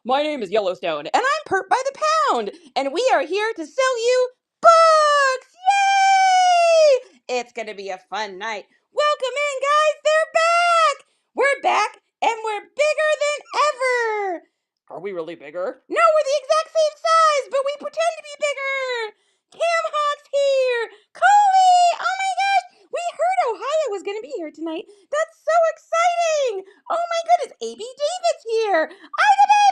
My name is Yellowstone, and I'm Pert by the Pound, and we are here to sell you books! Yay! It's gonna be a fun night. Welcome in, guys! They're back! We're back, and we're bigger than ever! Are we really bigger? No, we're the exact same size, but we pretend to be bigger! Cam Hawk's here! Coley! Oh my gosh! We heard Ohio was gonna be here tonight. That's so exciting! Oh my goodness, AB David's here! Ida baby!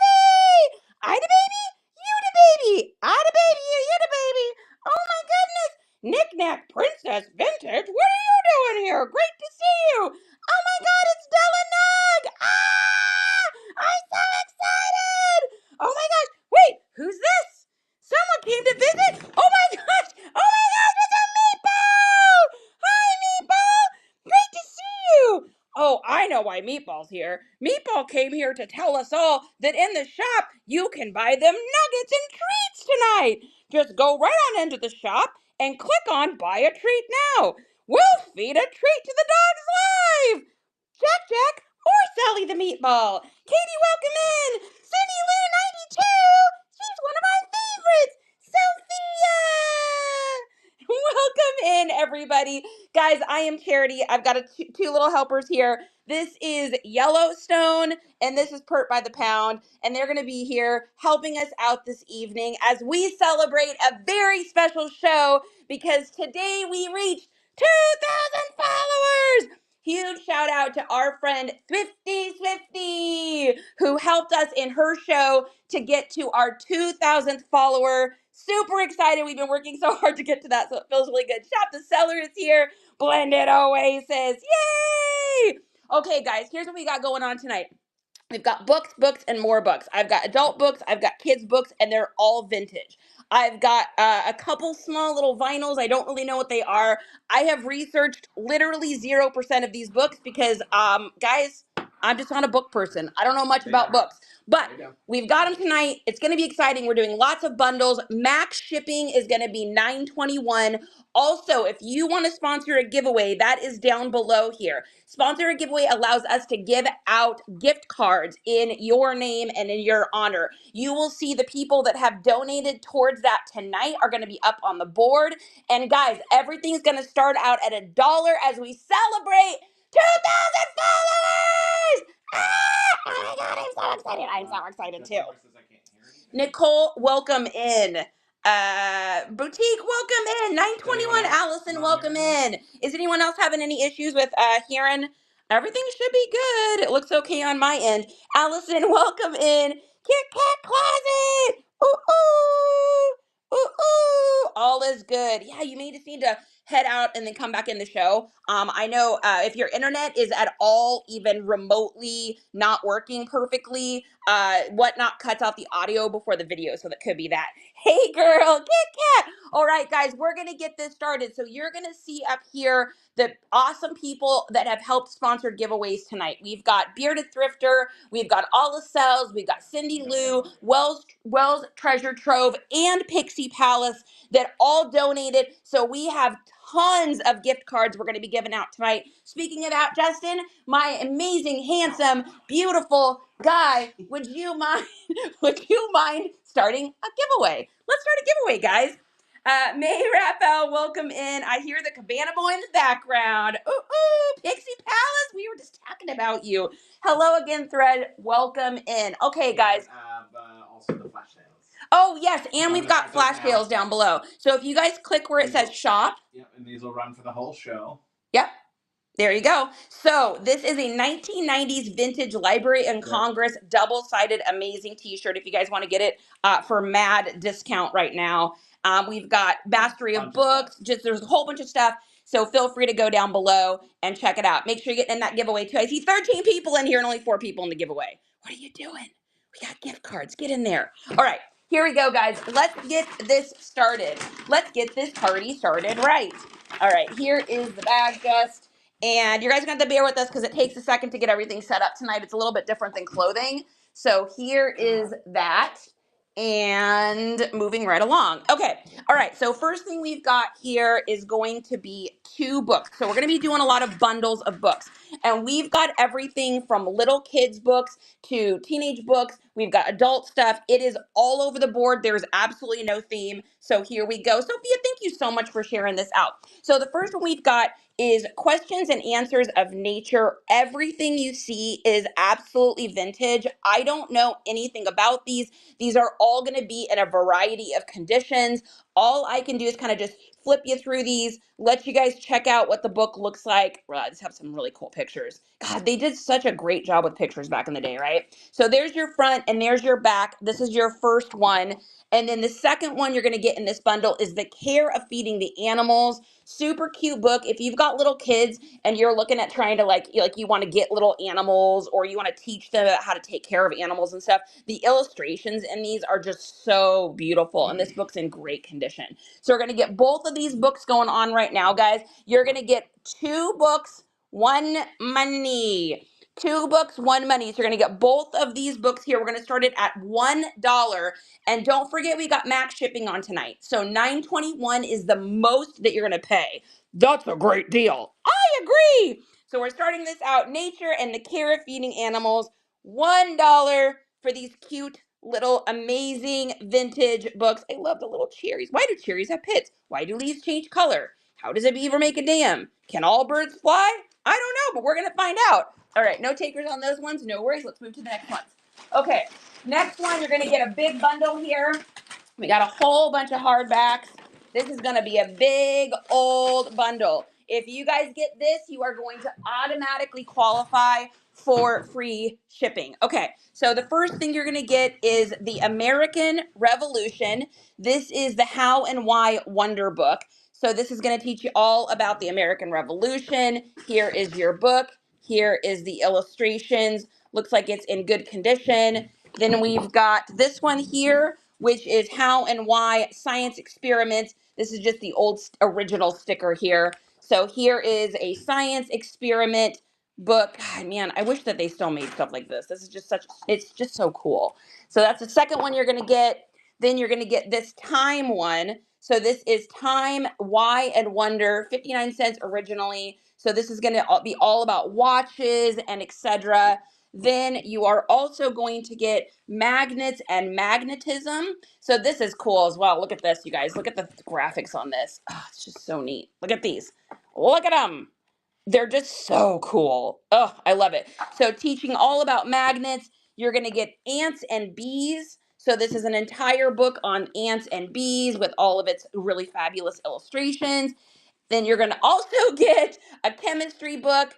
Ida baby? You the baby! Ida baby, you the baby! Oh my goodness! Knick-knack Princess Vintage, what are you doing here? Great to see you! Oh my god, it's Della Nug! Ah! I'm so excited! Oh my gosh, wait, who's this? Someone came to visit? Oh my gosh! Oh my gosh, it's a Meatball! Hi, Meatball! Great to see you! Oh, I know why Meatball's here. Meatball came here to tell us all that in the shop you can buy them nuggets and treats tonight. Just go right on into the shop and click on Buy a Treat Now. We'll feed a treat to the dogs live. Jack or Sally the Meatball. Katie, welcome in. Cindy Lou 92. She's one of our favorites. Sophia. Welcome in, everybody. Guys, I am Charity. I've got two little helpers here. This is Yellowstone, and this is Pert by the Pound, and they're going to be here helping us out this evening as we celebrate a very special show because today we reached 2,000 followers. Huge shout out to our friend Swifty, who helped us in her show to get to our 2,000th follower. Super excited. We've been working so hard to get to that, so it feels really good. Shop the Seller is here. Blended Oasis. Yay! Okay, guys, here's what we got going on tonight. We've got books, and more books. I've got adult books, I've got kids' books, and they're all vintage. I've got a couple small little vinyls. I don't really know what they are. I have researched literally 0% of these books because, guys, I'm just not a book person. I don't know much about books. But we've got them tonight. It's going to be exciting. We're doing lots of bundles. Max shipping is going to be $9.21. Also, if you want to sponsor a giveaway, that is down below here. Sponsor a giveaway allows us to give out gift cards in your name and in your honor. You will see the people that have donated towards that tonight are going to be up on the board. And guys, everything's going to start out at $1 as we celebrate 2,000 followers! Ah! Oh my god, I'm so excited. I'm so excited too. Nicole, welcome in. Boutique, welcome in. 921, Allison, welcome in. Is anyone else having any issues with hearing? Everything should be good. It looks okay on my end. Allison, welcome in. Kit Kat Closet. Ooh, ooh. Ooh, ooh. All is good. Yeah, you may just need to head out and then come back in the show. I know if your internet is at all even remotely not working perfectly, Whatnot cuts out the audio before the video, so that could be that. Hey girl, Kit Kat. All right, guys, we're gonna get this started. So you're gonna see up here the awesome people that have helped sponsor giveaways tonight. We've got Bearded Thrifter, we've got Alla Cells, we've got Cindy Lou, Wells Treasure Trove, and Pixie Palace that all donated. So we have tons of gift cards we're going to be giving out tonight. Speaking of that, Justin, my amazing, handsome, beautiful guy, would you mind starting a giveaway? Let's start a giveaway, guys. May Rappel, welcome in. I hear the Cabana Boy in the background. Ooh, ooh, Pixie Palace, we were just talking about you. Hello again, Thread. Welcome in. Okay, guys. Also the flash sales. Oh, yes, and we've got flash sales down below. So if you guys click where it says shop. Yep, and these will run for the whole show. Yep. There you go. So this is a 1990s vintage Library and Congress double-sided amazing t-shirt if you guys want to get it for mad discount right now. We've got Mastery of Books. There's a whole bunch of stuff. So feel free to go down below and check it out. Make sure you get in that giveaway too. I see 13 people in here and only 4 people in the giveaway. What are you doing? We got gift cards. Get in there. All right. Here we go, guys. Let's get this started. Let's get this party started right. All right. Here is the bag dust. And you guys are going to have to bear with us because it takes a second to get everything set up tonight. It's a little bit different than clothing. So here is that. And moving right along. Okay. All right. So first thing we've got here is going to be 2 books. So we're going to be doing a lot of bundles of books. And we've got everything from little kids books to teenage books. We've got adult stuff. It is all over the board. There's absolutely no theme. So here we go. Sophia, thank you so much for sharing this out. So the first one we've got is Questions and Answers of Nature. Everything you see is absolutely vintage. I don't know anything about these. These are all going to be in a variety of conditions. All I can do is kind of just flip you through these, let you guys check out what the book looks like. Well, I just have some really cool pictures. God, they did such a great job with pictures back in the day, right? So there's your front and there's your back. This is your first one. And then the second one you're going to get in this bundle is The Care of Feeding the Animals. Super cute book. If you've got little kids and you're looking at trying to you want to get little animals or you want to teach them how to take care of animals and stuff, the illustrations in these are just so beautiful. And this book's in great condition. So we're going to get both of these books going on right now, guys. You're going to get 2 books, 1 money. 2 books, 1 money. So you're going to get both of these books here. We're going to start it at $1. And don't forget, we got max shipping on tonight. So $9.21 is the most that you're going to pay. That's a great deal. I agree. So we're starting this out. Nature and the Care of Feeding Animals. $1 for these cute little amazing vintage books. I love the little cherries. Why do cherries have pits? Why do leaves change color? How does a beaver make a dam? Can all birds fly? I don't know, but we're going to find out. All right, no takers on those ones. No worries. Let's move to the next ones. Okay, next one, you're going to get a big bundle here. We got a whole bunch of hardbacks. This is going to be a big old bundle. If you guys get this, you are going to automatically qualify for free shipping. Okay, so the first thing you're going to get is the American Revolution. This is the How and Why Wonder Book. So this is going to teach you all about the American Revolution. Here is your book. Here is the illustrations. Looks like it's in good condition. Then we've got this one here, which is How and Why Science Experiments. This is just the old original sticker here. So here is a science experiment book. God, man, I wish that they still made stuff like this. This is just it's just so cool. So that's the second one you're going to get. Then you're going to get this Time one. So this is Time, Why, and Wonder, 59 cents originally. So this is going to be all about watches and etc. Then you are also going to get Magnets and Magnetism. So this is cool as well. Look at this, you guys. Look at the graphics on this. Oh, it's just so neat. Look at these. Look at them. They're just so cool. Oh, I love it. So teaching all about magnets, you're going to get Ants and Bees. So this is an entire book on ants and bees with all of its really fabulous illustrations. Then you're going to also get a chemistry book.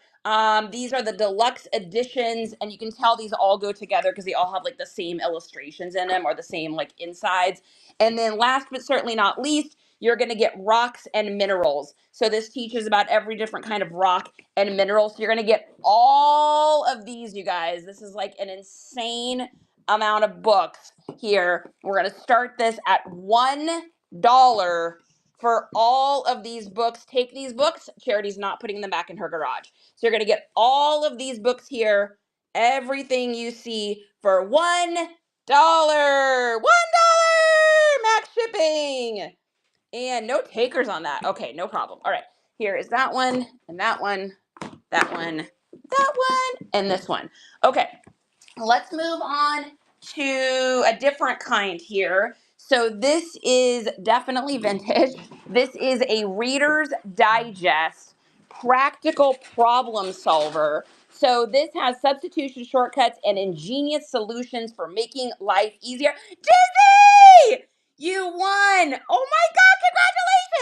These are the deluxe editions, and you can tell these all go together because they all have like the same illustrations in them or the same like insides. And then last but certainly not least, you're going to get Rocks and Minerals. So this teaches about every different kind of rock and mineral. So you're going to get all of these, you guys. This is like an insane amount of books here. We're going to start this at $1 for all of these books. Take these books. Charity's not putting them back in her garage. So you're going to get all of these books here, everything you see for $1. $1 max shipping. And no takers on that. Okay, no problem. All right, here is that one, and that one, that one, that one, and this one. Okay, let's move on to a different kind here. So this is definitely vintage. This is a Reader's Digest practical problem solver. So this has substitution shortcuts and ingenious solutions for making life easier. Dizzy! You won! Oh my God,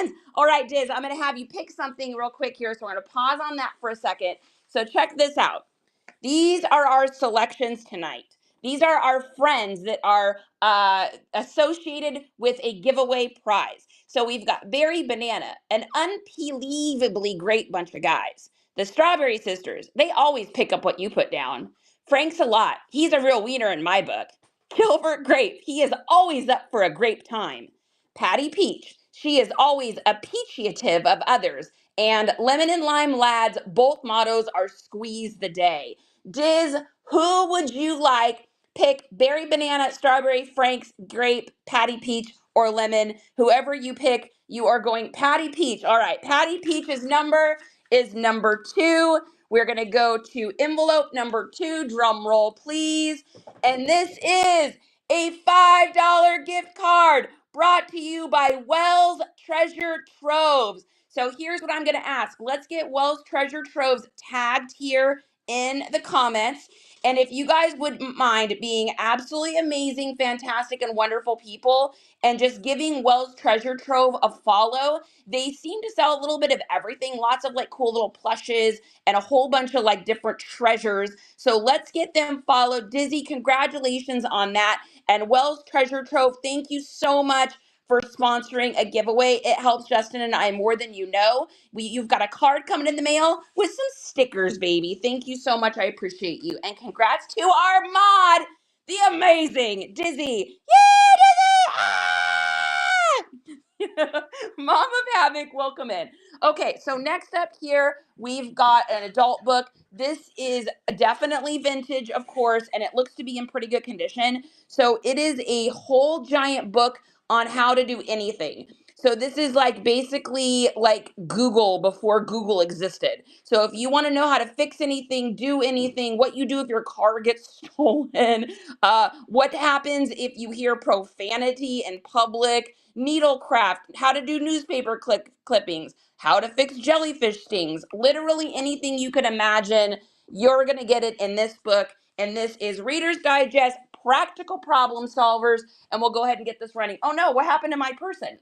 congratulations! All right, Diz, I'm going to have you pick something real quick here. So we're going to pause on that for a second. So check this out. These are our selections tonight. These are our friends that are associated with a giveaway prize. So we've got Berry Banana, an unbelievably great bunch of guys. The Strawberry Sisters, they always pick up what you put down. Frank's a lot. He's a real wiener in my book. Gilbert Grape, he is always up for a grape time. Patty Peach, she is always appreciative of others. And Lemon and Lime Lads, both mottos are squeeze the day. Diz, who would you like? Pick Berry Banana, Strawberry, Frank's, Grape, Patty Peach, or lemon. Whoever you pick, you are going Patty Peach. All right, Patty Peach's number is number 2. We're going to go to envelope number 2. Drum roll, please. And this is a $5 gift card brought to you by Wells Treasure Troves. So here's what I'm going to ask. Let's get Wells Treasure Troves tagged here in the comments. And if you guys wouldn't mind being absolutely amazing, fantastic, and wonderful people and just giving Wells Treasure Trove a follow. They seem to sell a little bit of everything, lots of like cool little plushes and a whole bunch of like different treasures. So let's get them followed. Dizzy, congratulations on that. And Wells Treasure Trove, thank you so much for sponsoring a giveaway. It helps Justin and I more than you know. You've got a card coming in the mail with some stickers, baby. Thank you so much. I appreciate you. And congrats to our mod, the amazing Dizzy. Yay, Dizzy! Ah! Mom of Havoc, welcome in. Okay, so next up here, we've got an adult book. This is definitely vintage, of course, and it looks to be in pretty good condition. So it is a whole giant book on how to do anything. So this is like basically like Google before Google existed. So if you want to know how to fix anything, do anything, what you do if your car gets stolen, what happens if you hear profanity in public, needlecraft, how to do newspaper clippings, how to fix jellyfish stings, literally anything you could imagine, you're going to get it in this book. And this is Reader's Digest Practical Problem Solvers. And we'll go ahead and get this running. Oh no, what happened to my person?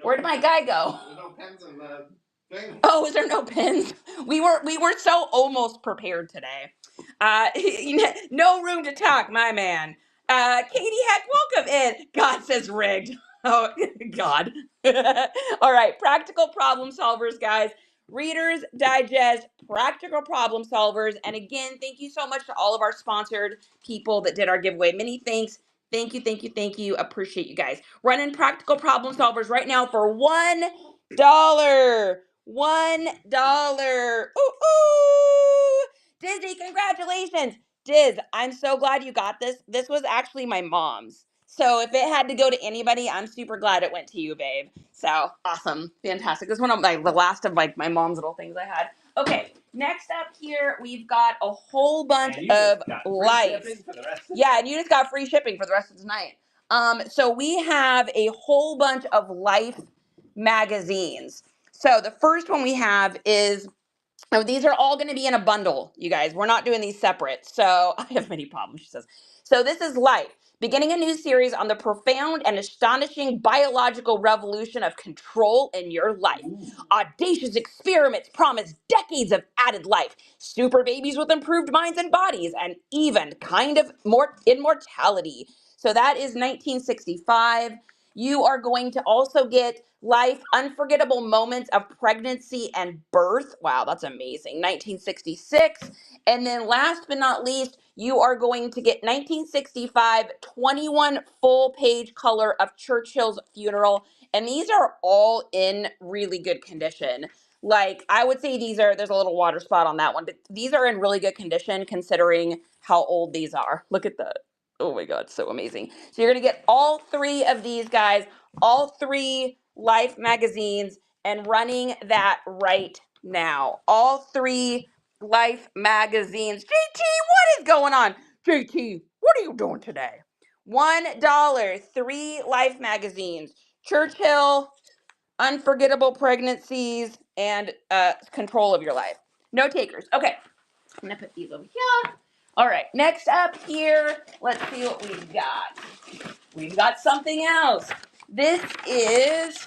Where did my guy go? There's no pens in the thing. Oh, is there no pins? We were so almost prepared today. No room to talk, my man. Katie Heck, welcome in. God says rigged. Oh, God. All right, practical problem solvers, guys. Reader's Digest, practical problem solvers. And again, thank you so much to all of our sponsored people that did our giveaway. Many thanks. Thank you, thank you, thank you. Appreciate you guys. Running practical problem solvers right now for $1. $1. Ooh, ooh. Disney, congratulations. Diz, I'm so glad you got this. This was actually my mom's. So if it had to go to anybody, I'm super glad it went to you, babe. So awesome. Fantastic. This is one of the last of like my mom's little things I had. Okay, next up here, we've got a whole bunch of life. Yeah, and you just got free shipping for the rest of tonight. So we have a whole bunch of life magazines. So the first one we have is, oh, these are all going to be in a bundle, you guys. We're not doing these separate. So I have many problems, she says. So this is Life, beginning a new series on the profound and astonishing biological revolution of control in your life. Audacious experiments promise decades of added life, super babies with improved minds and bodies, and even kind of more immortality. So that is 1965. You are going to also get Life, Unforgettable Moments of Pregnancy and Birth. Wow, that's amazing. 1966. And then last but not least, you are going to get 1965, 21 full-page color of Churchill's funeral. And these are all in really good condition. Like, I would say there's a little water spot on that one, but these are in really good condition considering how old these are. Look at that. Oh my God, so amazing. So you're going to get all 3 of these guys, all 3 Life magazines, and running that right now. All 3 Life magazines. JT, what is going on? JT, what are you doing today? $1, 3 Life magazines. Churchill, Unforgettable Pregnancies, and Control of Your Life. No takers. Okay, I'm going to put these over here. All right, next up here, let's see what we've got. We've got something else. This is,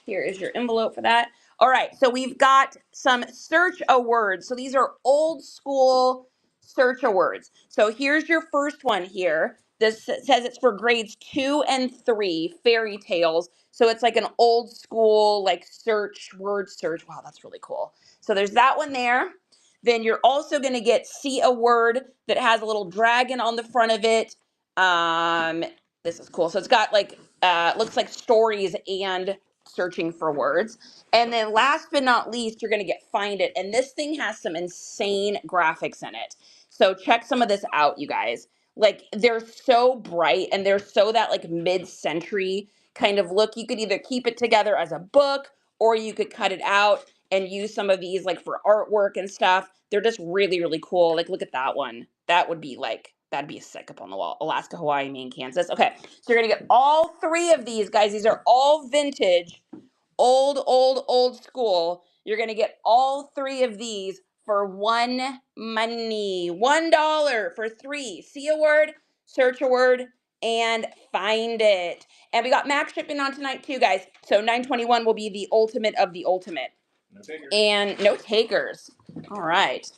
here is your envelope for that. All right, so we've got some search awards. So these are old school search awards. So here's your first one here. This says it's for grades 2 and 3, fairy tales. So it's like an old school, like word search. Wow, that's really cool. So there's that one there. Then you're also going to get See a Word that has a little dragon on the front of it. This is cool. So it's got like, looks like stories and searching for words. And then last but not least, you're going to get Find It. And this thing has some insane graphics in it. So check some of this out, you guys. Like, they're so bright and they're so that like mid-century kind of look. You could either keep it together as a book or you could cut it out and use some of these like for artwork and stuff. They're just really, really cool. Like, look at that one. That would be like, that'd be sick up on the wall. Alaska, Hawaii, Maine, Kansas. Okay, so you're gonna get all three of these, guys. These are all vintage, old school. You're gonna get all three of these for $1. $1 for three. See a word, search a word, and find it. And we got max shipping on tonight too, guys. So 921 will be the ultimate of the ultimate. No takers. And no takers. All right.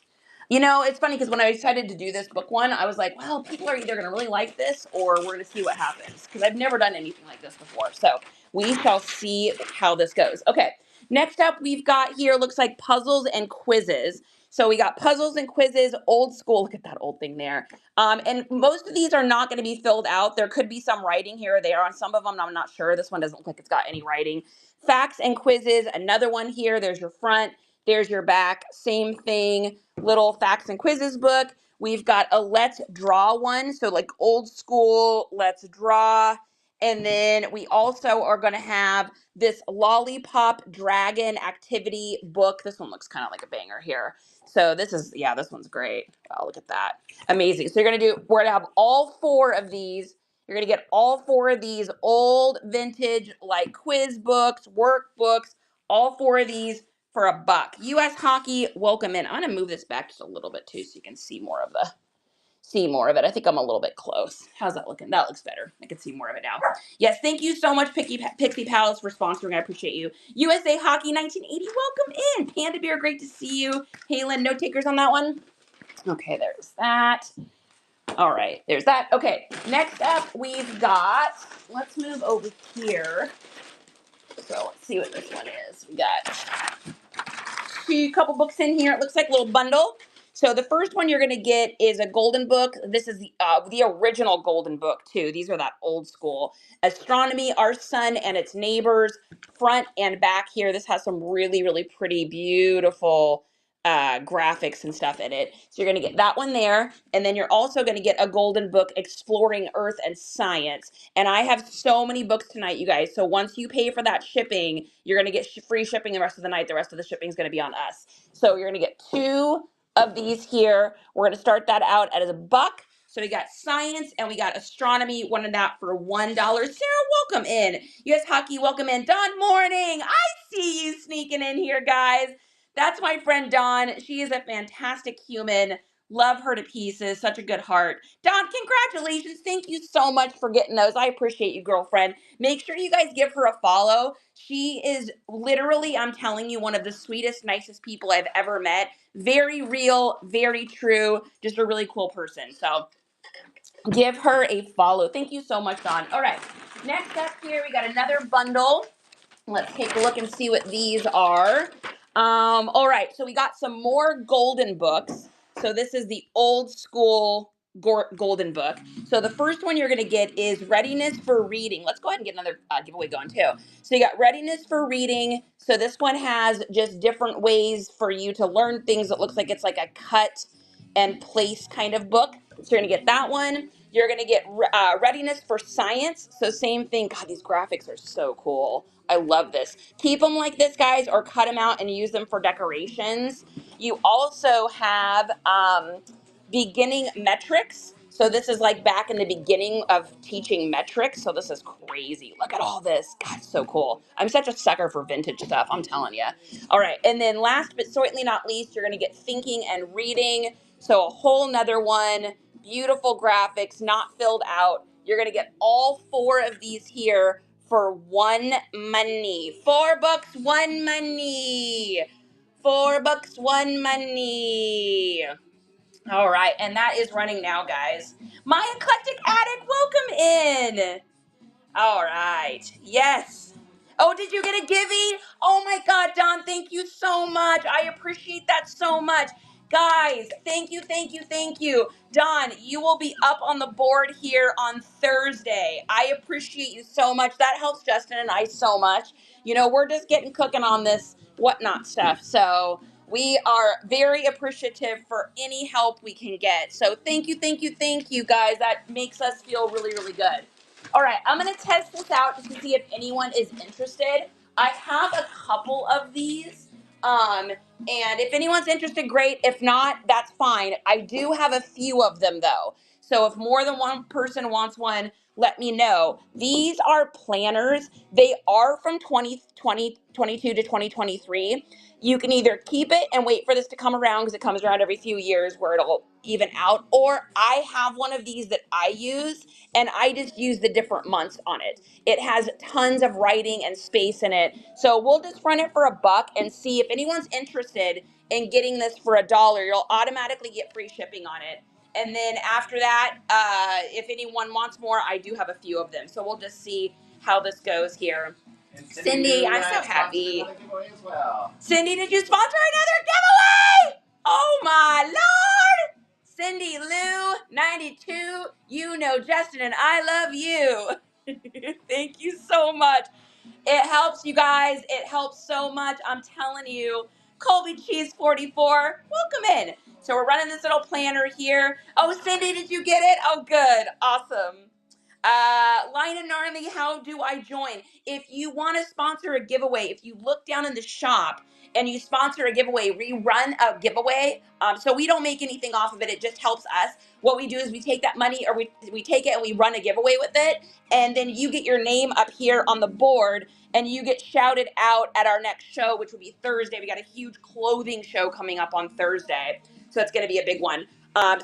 You know, it's funny because when I decided to do this book one, I was like, well, people are either going to really like this or we're going to see what happens because I've never done anything like this before. So we shall see how this goes. Okay. Next up, we've got here, looks like puzzles and quizzes. So we got puzzles and quizzes, old school. Look at that old thing there. And most of these are not going to be filled out. There could be some writing here or there on some of them. I'm not sure. This one doesn't look like it's got any writing. Facts and quizzes, another one here. There's your front, there's your back. Same thing, little facts and quizzes book. We've got a let's draw one. So like old school, let's draw. And then we also are going to have this lollipop dragon activity book. This one looks kind of like a banger here. So this is, yeah, this one's great. Wow, look at that. Amazing. So we're going to have all four of these. You're going to get all four of these old vintage like quiz books, workbooks, all four of these for $1. US Hockey, welcome in. I'm going to move this back just a little bit too so you can see more of it. I think I'm a little bit close. How's that looking? That looks better. I can see more of it now. Yes, thank you so much, Pixie Palace, for sponsoring. I appreciate you. USA Hockey 1980, welcome in. Panda Bear, great to see you. Halen, no takers on that one? Okay, there's that. All right, there's that. Okay, next up we've got, let's move over here. So let's see what this one is. We got couple books in here. It looks like a little bundle. So the first one you're going to get is a golden book. This is the original golden book too. These are that old school. Astronomy, Our Sun and Its Neighbors, front and back here. This has some really, really pretty, beautiful graphics and stuff in it. So you're going to get that one there. And then you're also going to get a golden book, Exploring Earth and Science. And I have so many books tonight, you guys. So once you pay for that shipping, you're going to get free shipping the rest of the night. The rest of the shipping is going to be on us. So you're going to get 2 of these here. We're going to start that out at $1. So we got science and we got astronomy, one of that for $1. Sarah, welcome in. US Hockey, welcome in. Dawn Morning, I see you sneaking in here, guys. That's my friend Dawn. She is a fantastic human. Love her to pieces. Such a good heart. Dawn, congratulations. Thank you so much for getting those. I appreciate you, girlfriend. Make sure you guys give her a follow. She is literally, I'm telling you, one of the sweetest, nicest people I've ever met. Very real, very true. Just a really cool person. So give her a follow. Thank you so much, Dawn. All right. Next up here, we got another bundle. Let's take a look and see what these are. All right, so we got some more golden books. So this is the old school golden book. So the first one you're going to get is Readiness for Reading. Let's go ahead and get another giveaway going too. So you got Readiness for Reading. So this one has just different ways for you to learn things. It looks like it's like a cut and place kind of book. So you're going to get that one. You're going to get Readiness for Science. So same thing. God, these graphics are so cool. I love this. Keep them like this, guys, or cut them out and use them for decorations. You also have beginning metrics. So this is like back in the beginning of teaching metrics. So this is crazy. Look at all this. God, so cool. I'm such a sucker for vintage stuff. I'm telling you. All right. And then last but certainly not least, you're going to get Thinking and Reading. So a whole nother one. Beautiful graphics, not filled out. You're going to get all 4 of these here for $1. $4, $1. $4, $1. All right, and that is running now, guys. My Eclectic Addict, welcome in. All right, yes. Oh, did you get a givey? Oh my God, Don, thank you so much. I appreciate that so much. Guys, thank you, thank you, thank you. Don, you will be up on the board here on Thursday. I appreciate you so much. That helps Justin and I so much. You know, we're just getting cooking on this whatnot stuff. So we are very appreciative for any help we can get. So thank you, thank you, thank you, guys. That makes us feel really, really good. All right, I'm gonna test this out just to see if anyone is interested. I have a couple of these, and if anyone's interested, great. If not, that's fine. I do have a few of them though, so if more than one person wants one, let me know. These are planners. They are from 2022 to 2023. You can either keep it and wait for this to come around because it comes around every few years where it'll even out, or I have one of these that I use and I just use the different months on it. It has tons of writing and space in it. So we'll just run it for $1 and see if anyone's interested in getting this for $1. You'll automatically get free shipping on it. And then after that, if anyone wants more, I do have a few of them. So we'll just see how this goes here. And Cindy, I'm so sponsored happy. another giveaway as well. Cindy, did you sponsor another giveaway? Oh my Lord! Cindy Lou, 92, you know Justin and I love you. Thank you so much. It helps, you guys. It helps so much. I'm telling you. Colby Cheese 44, welcome in. So we're running this little planner here. Oh, Cindy, did you get it? Oh, good. Awesome. Lina Gnarly, how do I join? If you want to sponsor a giveaway, if you look down in the shop and you sponsor a giveaway, we run a giveaway. So we don't make anything off of it. It just helps us. What we do is we take that money, or we take it and we run a giveaway with it. And then you get your name up here on the board and you get shouted out at our next show, which will be Thursday. We got a huge clothing show coming up on Thursday. So it's going to be a big one.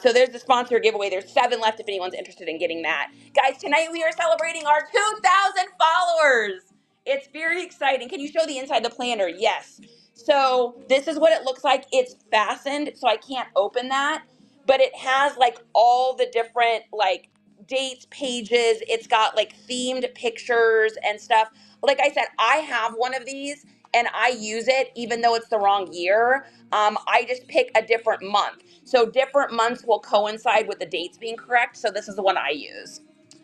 So there's the sponsor giveaway. There's 7 left if anyone's interested in getting that. Guys, tonight we are celebrating our 2,000 followers. It's very exciting. Can you show the inside the planner? Yes. So this is what it looks like. It's fastened, so I can't open that. But it has like all the different like dates, pages. It's got like themed pictures and stuff. Like I said, I have one of these and I use it even though it's the wrong year. I just pick a different month. So different months will coincide with the dates being correct. So this is the one I use.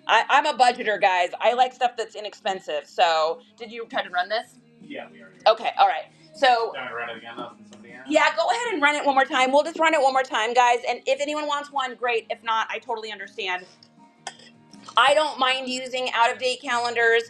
I'm a budgeter, guys. I like stuff that's inexpensive. So did you try to run this? Yeah, we already. Okay, all right. So Do you want to run it again though, since somebody asked? yeah, go ahead and run it one more time. We'll just run it one more time, guys. And if anyone wants one, great. If not, I totally understand. I don't mind using out-of-date calendars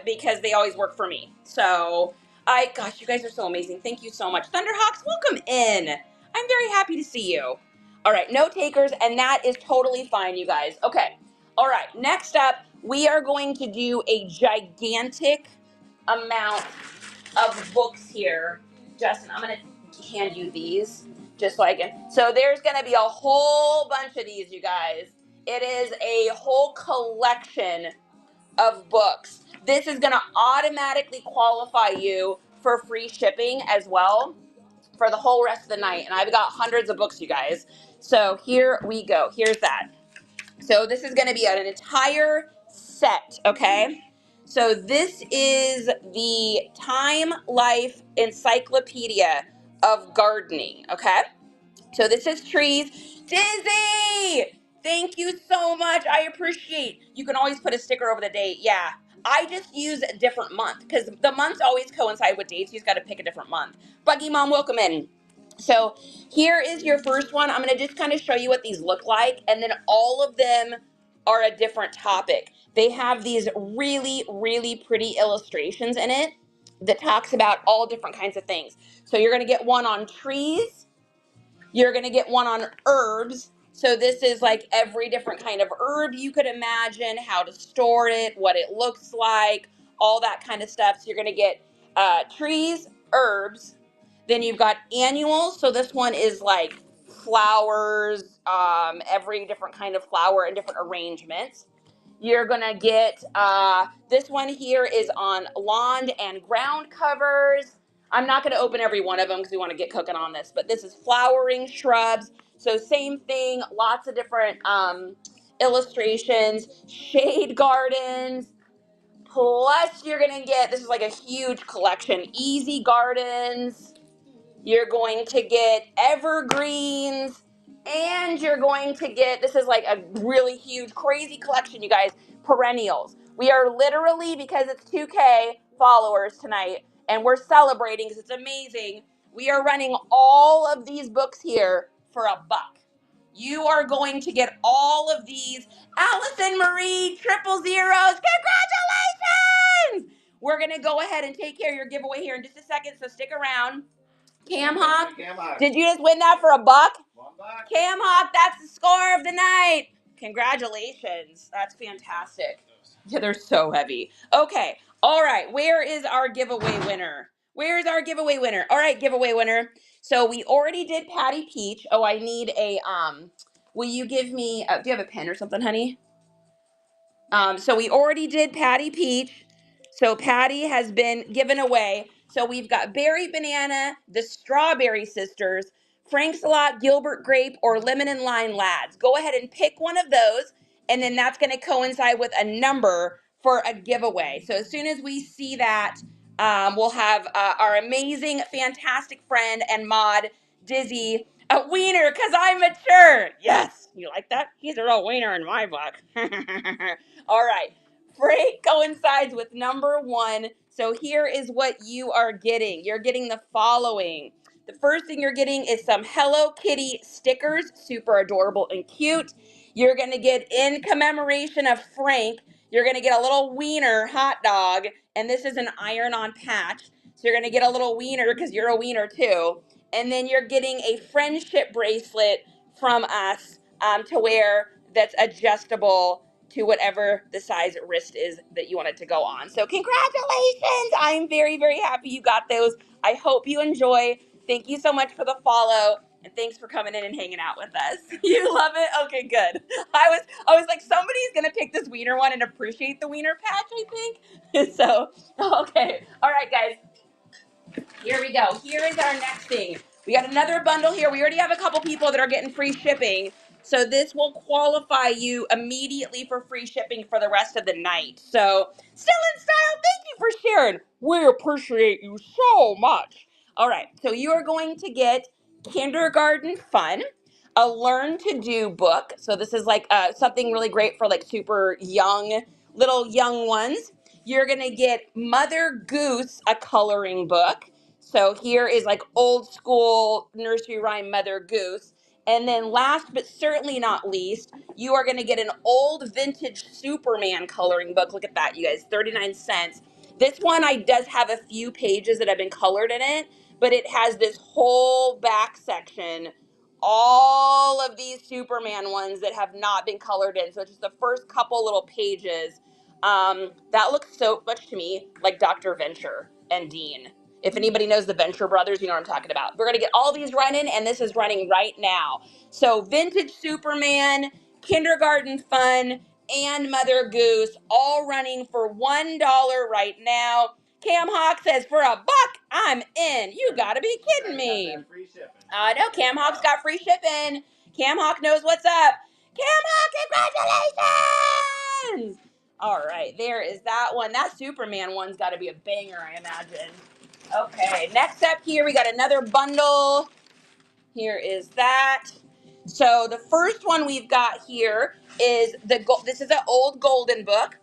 because they always work for me. So, gosh, you guys are so amazing. Thank you so much. Thunderhawks, welcome in. I'm very happy to see you. All right, no takers, and that is totally fine, you guys. Okay, all right, next up, we are going to do a gigantic amount of books here. Justin, I'm going to hand you these just so I can. So there's going to be a whole bunch of these, you guys. It is a whole collection of books. This is going to automatically qualify you for free shipping as well for the whole rest of the night. And I've got hundreds of books, you guys. So here we go. Here's that. So this is going to be an entire set, okay? So this is the Time Life Encyclopedia of Gardening, okay? So this is trees. Dizzy! Thank you so much. I appreciate. You can always put a sticker over the date. Yeah. I just use a different month because the months always coincide with dates. You just got to pick a different month. Buggy Mom, welcome in. So here is your first one. I'm going to just kind of show you what these look like. And then all of them are a different topic. They have these really, really pretty illustrations in it that talks about all different kinds of things. So you're going to get one on trees. You're going to get one on herbs. So this is like every different kind of herb you could imagine, how to store it, what it looks like, all that kind of stuff. So you're going to get trees, herbs. Then you've got annuals. So this one is like flowers, every different kind of flower and different arrangements. You're going to get, this one here is on lawn and ground covers. I'm not going to open every one of them because we want to get cooking on this, but this is flowering shrubs. So same thing, lots of different illustrations, shade gardens. Plus you're going to get, this is like a huge collection, easy gardens. You're going to get evergreens, and you're going to get, this is like a really huge, crazy collection, you guys, perennials. We are literally, because it's 2K followers tonight, and we're celebrating because it's amazing, we are running all of these books here for $1. you are going to get all of these. Allison Marie, 000, congratulations! We're going to go ahead and take care of your giveaway here in just a second, so stick around. Cam Hawk, did you just win that for $1? $1. Cam Hawk, that's the score of the night. Congratulations. That's fantastic. Yeah, they're so heavy. Okay. All right. Where is our giveaway winner? Where's our giveaway winner? All right, giveaway winner. So we already did Patty Peach. Oh, I need a, will you give me, do you have a pen or something, honey? So we already did Patty Peach. So Patty has been given away. So we've got Berry Banana, the Strawberry Sisters, Frank's Lot, Gilbert Grape, or Lemon and Lime Lads. Go ahead and pick one of those, and then that's going to coincide with a number for a giveaway. So as soon as we see that, we'll have our amazing, fantastic friend and mod, Dizzy, a wiener, because I'm mature. Yes. You like that? He's a real wiener in my book. All right. Frank coincides with number 1. So here is what you are getting. You're getting the following. The first thing you're getting is some Hello Kitty stickers, super adorable and cute. You're going to get, in commemoration of Frank, you're going to get a little wiener hot dog, and this is an iron-on patch. So you're going to get a little wiener because you're a wiener too. And then you're getting a friendship bracelet from us to wear that's adjustable to whatever the size wrist is that you want it to go on. So congratulations. I'm very, very happy you got those. I hope you enjoy. Thank you so much for the follow. And thanks for coming in and hanging out with us. You love it? Okay, good. I was like, somebody's gonna pick this wiener one and appreciate the wiener patch, I think. So, okay. All right, guys. Here we go. Here is our next thing. We got another bundle here. We already have a couple people that are getting free shipping. So this will qualify you immediately for free shipping for the rest of the night. So, Still in Style, thank you for sharing. We appreciate you so much. All right, so you are going to get Kindergarten Fun, a Learn to Do book. So this is like something really great for like super young, little young ones. You're going to get Mother Goose, a coloring book. So here is like old school nursery rhyme Mother Goose. And then last but certainly not least, you are going to get an old vintage Superman coloring book. Look at that, you guys, 39 cents. This one does have a few pages that have been colored in it, but it has this whole back section, all of these Superman ones that have not been colored in. So it's just the first couple little pages. That looks so much to me like Dr. Venture and Dean. If anybody knows the Venture Brothers, you know what I'm talking about. We're going to get all these running, and this is running right now. So Vintage Superman, Kindergarten Fun, and Mother Goose, all running for $1 right now. Cam Hawk says, for $1, I'm in. You got to be kidding me. I know, Cam Hawk's got free shipping. Cam Hawk knows what's up. Cam Hawk, congratulations! All right, there is that one. That Superman one's got to be a banger, I imagine. Okay, next up here, we got another bundle. Here is that. So the first one we've got here is this is an old golden book,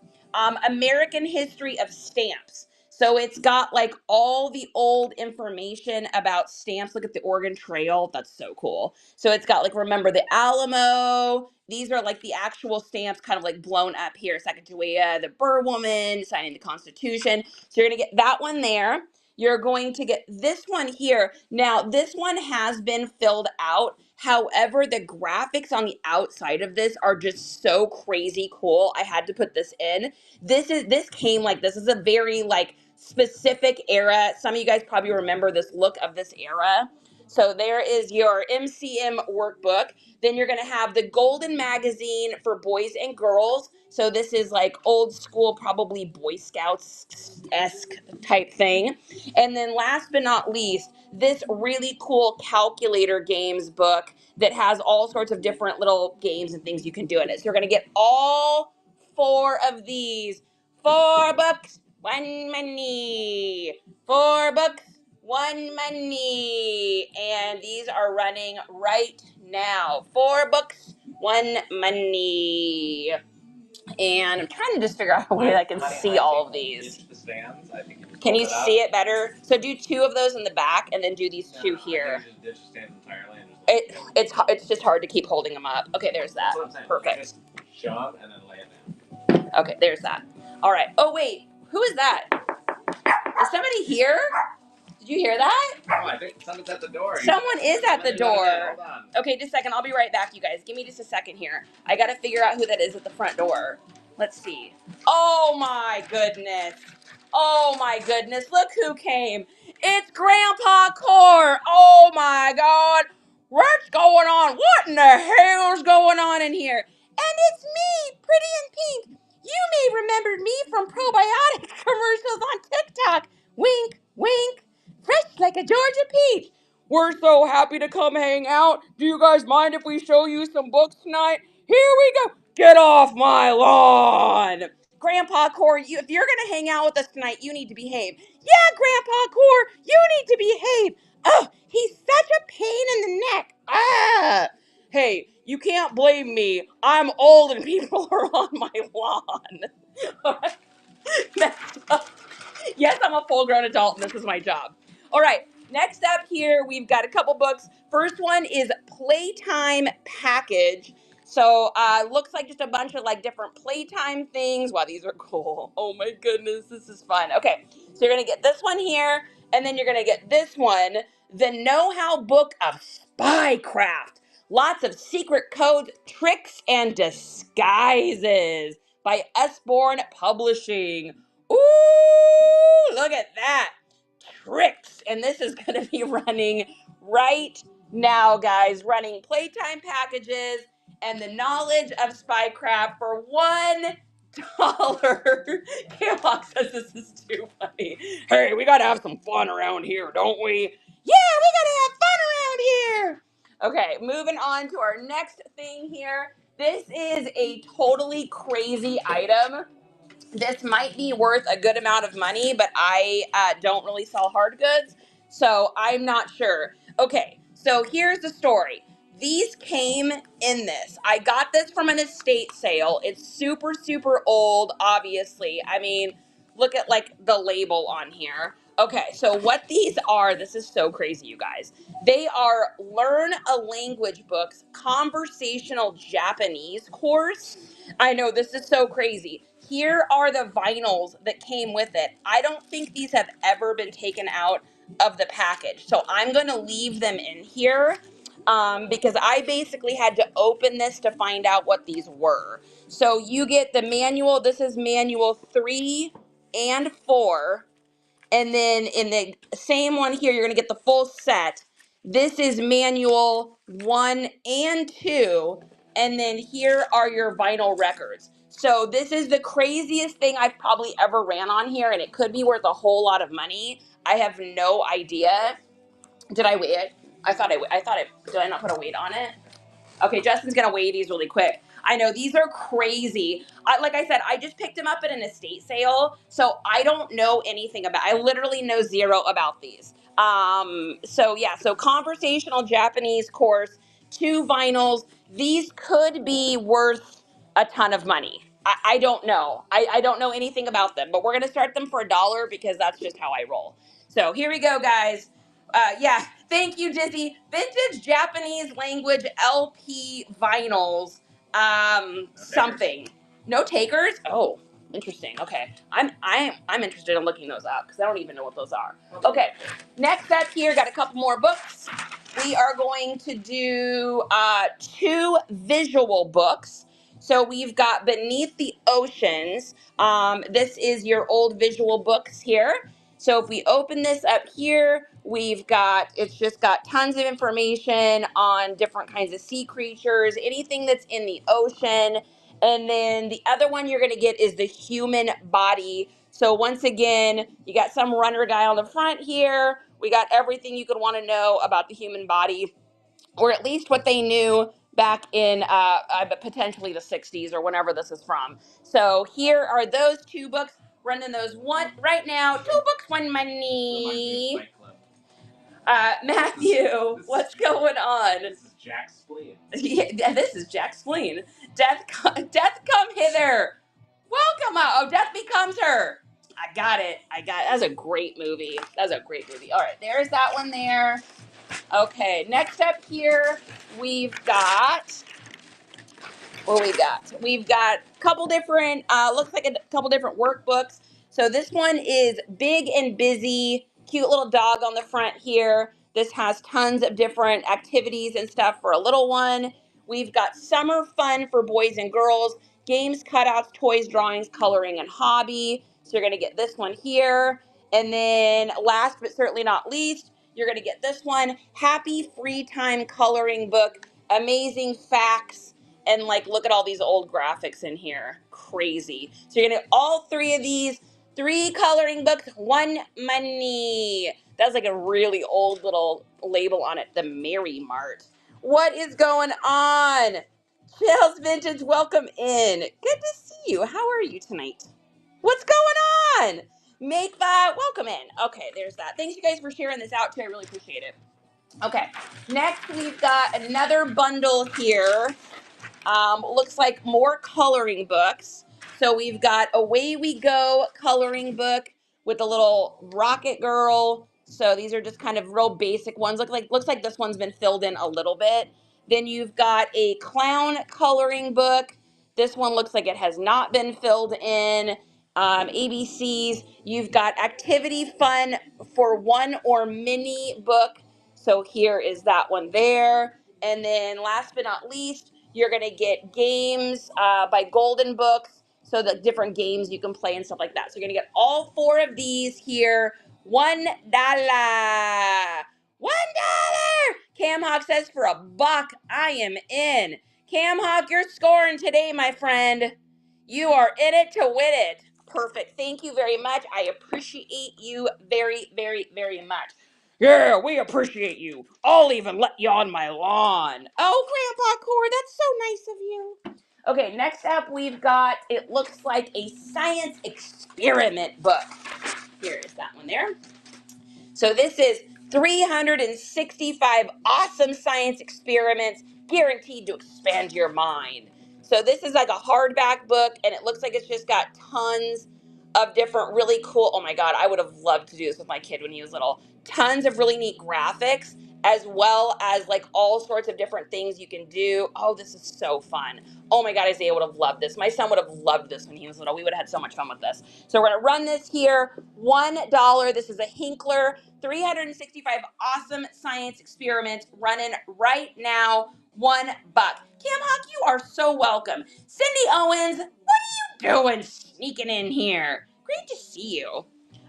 American History of Stamps. So it's got like all the old information about stamps. Look at the Oregon Trail. That's so cool. So it's got like, remember the Alamo. These are like the actual stamps kind of like blown up here. Sacagawea, the Burr woman, signing the Constitution. So you're going to get that one there. You're going to get this one here. Now, this one has been filled out. However, the graphics on the outside of this are just so crazy cool. I had to put this in. This is a very like specific era. Some of you guys probably remember this look of this era. So there is your MCM workbook. Then you're going to have the Golden Magazine for boys and girls. So this is like old school, probably Boy Scouts-esque type thing. And then last but not least, this really cool calculator games book that has all sorts of different little games and things you can do in it. So you're going to get all 4 of these. $4, 1 money. $4, 1 money. And these are running right now. $4, 1 money. And I'm trying to just figure out a way that I can see all of these. Can you see it better? So do 2 of those in the back and then do these 2 here. It's just hard to keep holding them up. Okay, there's that. That's what I'm saying. Perfect. Just show them and then lay it down. Okay, there's that. All right. Oh wait, who is that? Is somebody here? Did you hear that? Oh, I think someone's at the door. Someone is at the door. Hold on. Okay, just a second. I'll be right back, you guys. Give me just a second here. I gotta figure out who that is at the front door. Let's see. Oh my goodness. Oh my goodness. Look who came. It's Grandpa Core. Oh my God. What's going on? What in the hell's going on in here? And it's me, Pretty in Pink. You may remember me from probiotic commercials on TikTok. Wink, wink. Fresh like a Georgia peach. We're so happy to come hang out. Do you guys mind if we show you some books tonight? Here we go. Get off my lawn. Grandpa Core, if you're going to hang out with us tonight, you need to behave. Yeah, Grandpa Core, you need to behave. Oh, he's such a pain in the neck. Ah. Hey, you can't blame me. I'm old and people are on my lawn. Next up. Yes, I'm a full-grown adult and this is my job. All right, next up here, we've got a couple books. First one is Playtime Package. So, looks like just a bunch of like different playtime things. Wow, these are cool. Oh my goodness, this is fun. Okay, so you're gonna get this one here, and then you're gonna get this one, The Know-How Book of Spycraft. Lots of secret codes, tricks, and disguises by Usborne Publishing. Ooh, look at that. Tricks. And this is going to be running right now, guys. Running playtime packages and the knowledge of spycraft for $1. K-Lock says this is too funny. Hey, we got to have some fun around here, don't we? Yeah, we got to have fun around here. Okay, moving on to our next thing here. This is a totally crazy item. This might be worth a good amount of money, but I don't really sell hard goods, so I'm not sure. Okay, so here's the story. These came in this. I got this from an estate sale. It's super, super old, obviously. I mean, look at like the label on here. Okay, so what these are, this is so crazy, you guys. They are Learn a Language Books Conversational Japanese course. I know, this is so crazy. Here are the vinyls that came with it. I don't think these have ever been taken out of the package. So I'm going to leave them in here because I basically had to open this to find out what these were. So you get the manual. This is manual 3 and 4. And then in the same one here, you're going to get the full set. This is manual 1 and 2. And then here are your vinyl records. So this is the craziest thing I've probably ever ran on here, and it could be worth a whole lot of money. I have no idea. Did I weigh it? Did I not put a weight on it? Okay, Justin's gonna weigh these really quick. I know these are crazy. Like I said, I just picked them up at an estate sale, so I don't know anything about. I literally know zero about these. So yeah, so conversational Japanese course, 2 vinyls. These could be worth a ton of money. I don't know. I don't know anything about them, but we're gonna start them for $1 because that's just how I roll. So here we go, guys. Yeah, thank you, Dizzy. Vintage Japanese language LP vinyls. Something. No takers? Oh, interesting. Okay, I'm interested in looking those up because I don't even know what those are. Okay, next up here, got a couple more books. We are going to do 2 visual books. So we've got Beneath the Oceans. This is your old visual books here. So if we open this up here, it's just got tons of information on different kinds of sea creatures, anything that's in the ocean. And then the other one you're going to get is the human body. So once again, you got some runner guy on the front here. We got everything you could want to know about the human body, or at least what they knew back in potentially the 60s or whenever this is from. So here are those 2 books. Running those one right now. 2 books, 1 money. Matthew, what's going on? This is Jack Spleen. Yeah, this is Jack Spleen. Death come hither. Welcome out. Oh, Death Becomes Her. I got it. That's a great movie. All right, there's that one there. Okay, next up here, we've got, what we got? We've got a couple different, looks like a couple different workbooks. So this one is Big and Busy, cute little dog on the front here. This has tons of different activities and stuff for a little one. We've got Summer Fun for boys and girls, games, cutouts, toys, drawings, coloring, and hobby. So you're gonna get this one here. And then last but certainly not least, you're gonna get this one, Happy Free Time Coloring Book, amazing facts, and like look at all these old graphics in here, crazy. So you're gonna get all three of these, 3 coloring books, 1 money. That's like a really old little label on it, the Mary Mart. What is going on? Chills Vintage, welcome in. Good to see you. How are you tonight? What's going on? Make that welcome in. Okay, there's that. Thanks you guys for sharing this out too. I really appreciate it. Okay, next we've got another bundle here. Looks like more coloring books. So we've got Away We Go coloring book with a little rocket girl. So these are just kind of real basic ones. Looks like this one's been filled in a little bit. Then you've got a clown coloring book. This one looks like it has not been filled in. ABCs. You've got activity fun for one or mini book. So here is that one there. And then last but not least, you're going to get games by Golden Books. So the different games you can play and stuff like that. So you're going to get all 4 of these here. $1. $1. Cam Hawk says for $1, I am in. Cam Hawk, you're scoring today, my friend. You are in it to win it. Perfect. Thank you very much. I appreciate you very, very, very much. Yeah, we appreciate you. I'll even let you on my lawn. Oh, Grandpa Core, that's so nice of you. Okay, next up we've got, it looks like a science experiment book. Here is that one there. So this is 365 awesome science experiments guaranteed to expand your mind. So this is like a hardback book, and it looks like it's just got tons of different really cool, oh my God, I would have loved to do this with my kid when he was little. Tons of really neat graphics, as well as like all sorts of different things you can do. Oh, this is so fun. Oh my God, Isaiah would have loved this. My son would have loved this when he was little. We would have had so much fun with this. So we're gonna run this here, $1. This is a Hinkler, 365 awesome science experiments running right now, $1. Cam Hawk, you are so welcome. Cindy Owens, what are you doing sneaking in here? Great to see you.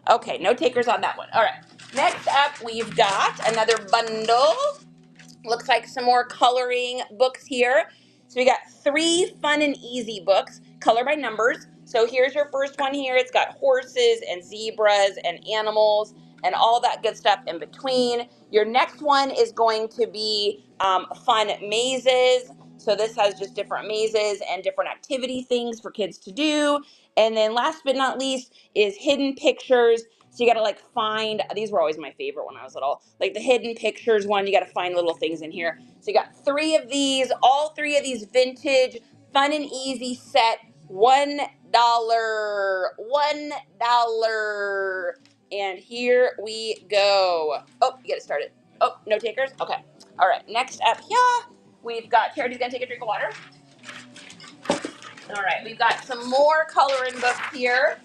Okay, no takers on that one. All right, next up we've got another bundle. Looks like some more coloring books here. So we got 3 fun and easy books, color by numbers. So here's your first one here. It's got horses and zebras and animals and all that good stuff in between. Your next one is going to be fun mazes. So this has just different mazes and different activity things for kids to do. And then last but not least is hidden pictures. So you gotta like find, these were always my favorite when I was little, like the hidden pictures one, you gotta find little things in here. So you got 3 of these, all 3 of these vintage, fun and easy set, $1, $1. And here we go. Oh, you gotta start it. Oh, no takers? Okay. All right, next up here, we've got, Charity's gonna take a drink of water. All right, we've got some more coloring books here.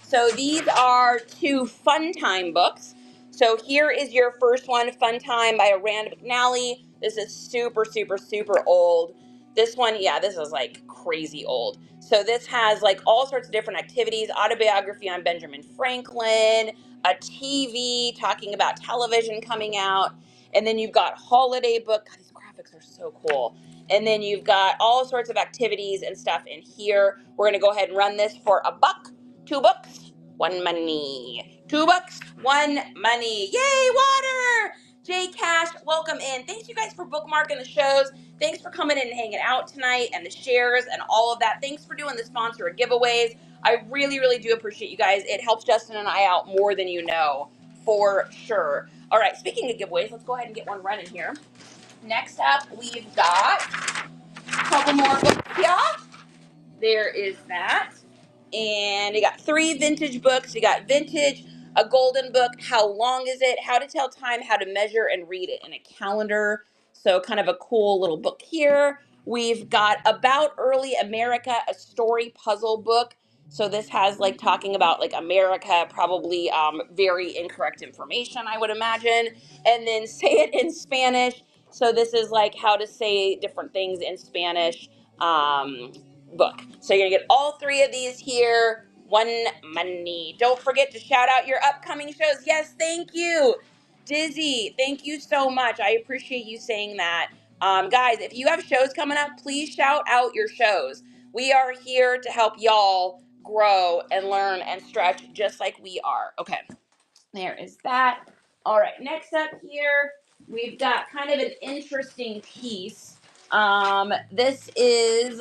So these are 2 Fun Time books. So here is your first one, Fun Time by Rand McNally. This is super, super, super old. This one, yeah, this is like crazy old. So this has like all sorts of different activities, autobiography on Benjamin Franklin, a TV talking about television coming out, and then you've got holiday book. God, these graphics are so cool. And then you've got all sorts of activities and stuff in here. We're gonna go ahead and run this for $1. 2 books, 1 money. 2 bucks, 1 money. Yay, water! Jay Cash, welcome in. Thanks you guys for bookmarking the shows. Thanks for coming in and hanging out tonight and the shares and all of that. Thanks for doing the sponsor giveaways. I really, really do appreciate you guys. It helps Justin and I out more than you know, for sure. All right, speaking of giveaways, let's go ahead and get one running here. Next up, we've got a couple more books here. There is that. And you got 3 vintage books. You got vintage A golden book, how long is it? How to tell time, how to measure and read it in a calendar. So kind of a cool little book here. We've got About Early America, a story puzzle book. So this has like talking about like America, probably very incorrect information, I would imagine. And then Say It in Spanish. So this is like how to say different things in Spanish book. So you're gonna get all three of these here. One money. Don't forget to shout out your upcoming shows. Yes, thank you. Dizzy, thank you so much. I appreciate you saying that. Guys, if you have shows coming up, please shout out your shows. We are here to help y'all grow and learn and stretch just like we are. Okay, there is that. All right, next up here, we've got kind of an interesting piece. This is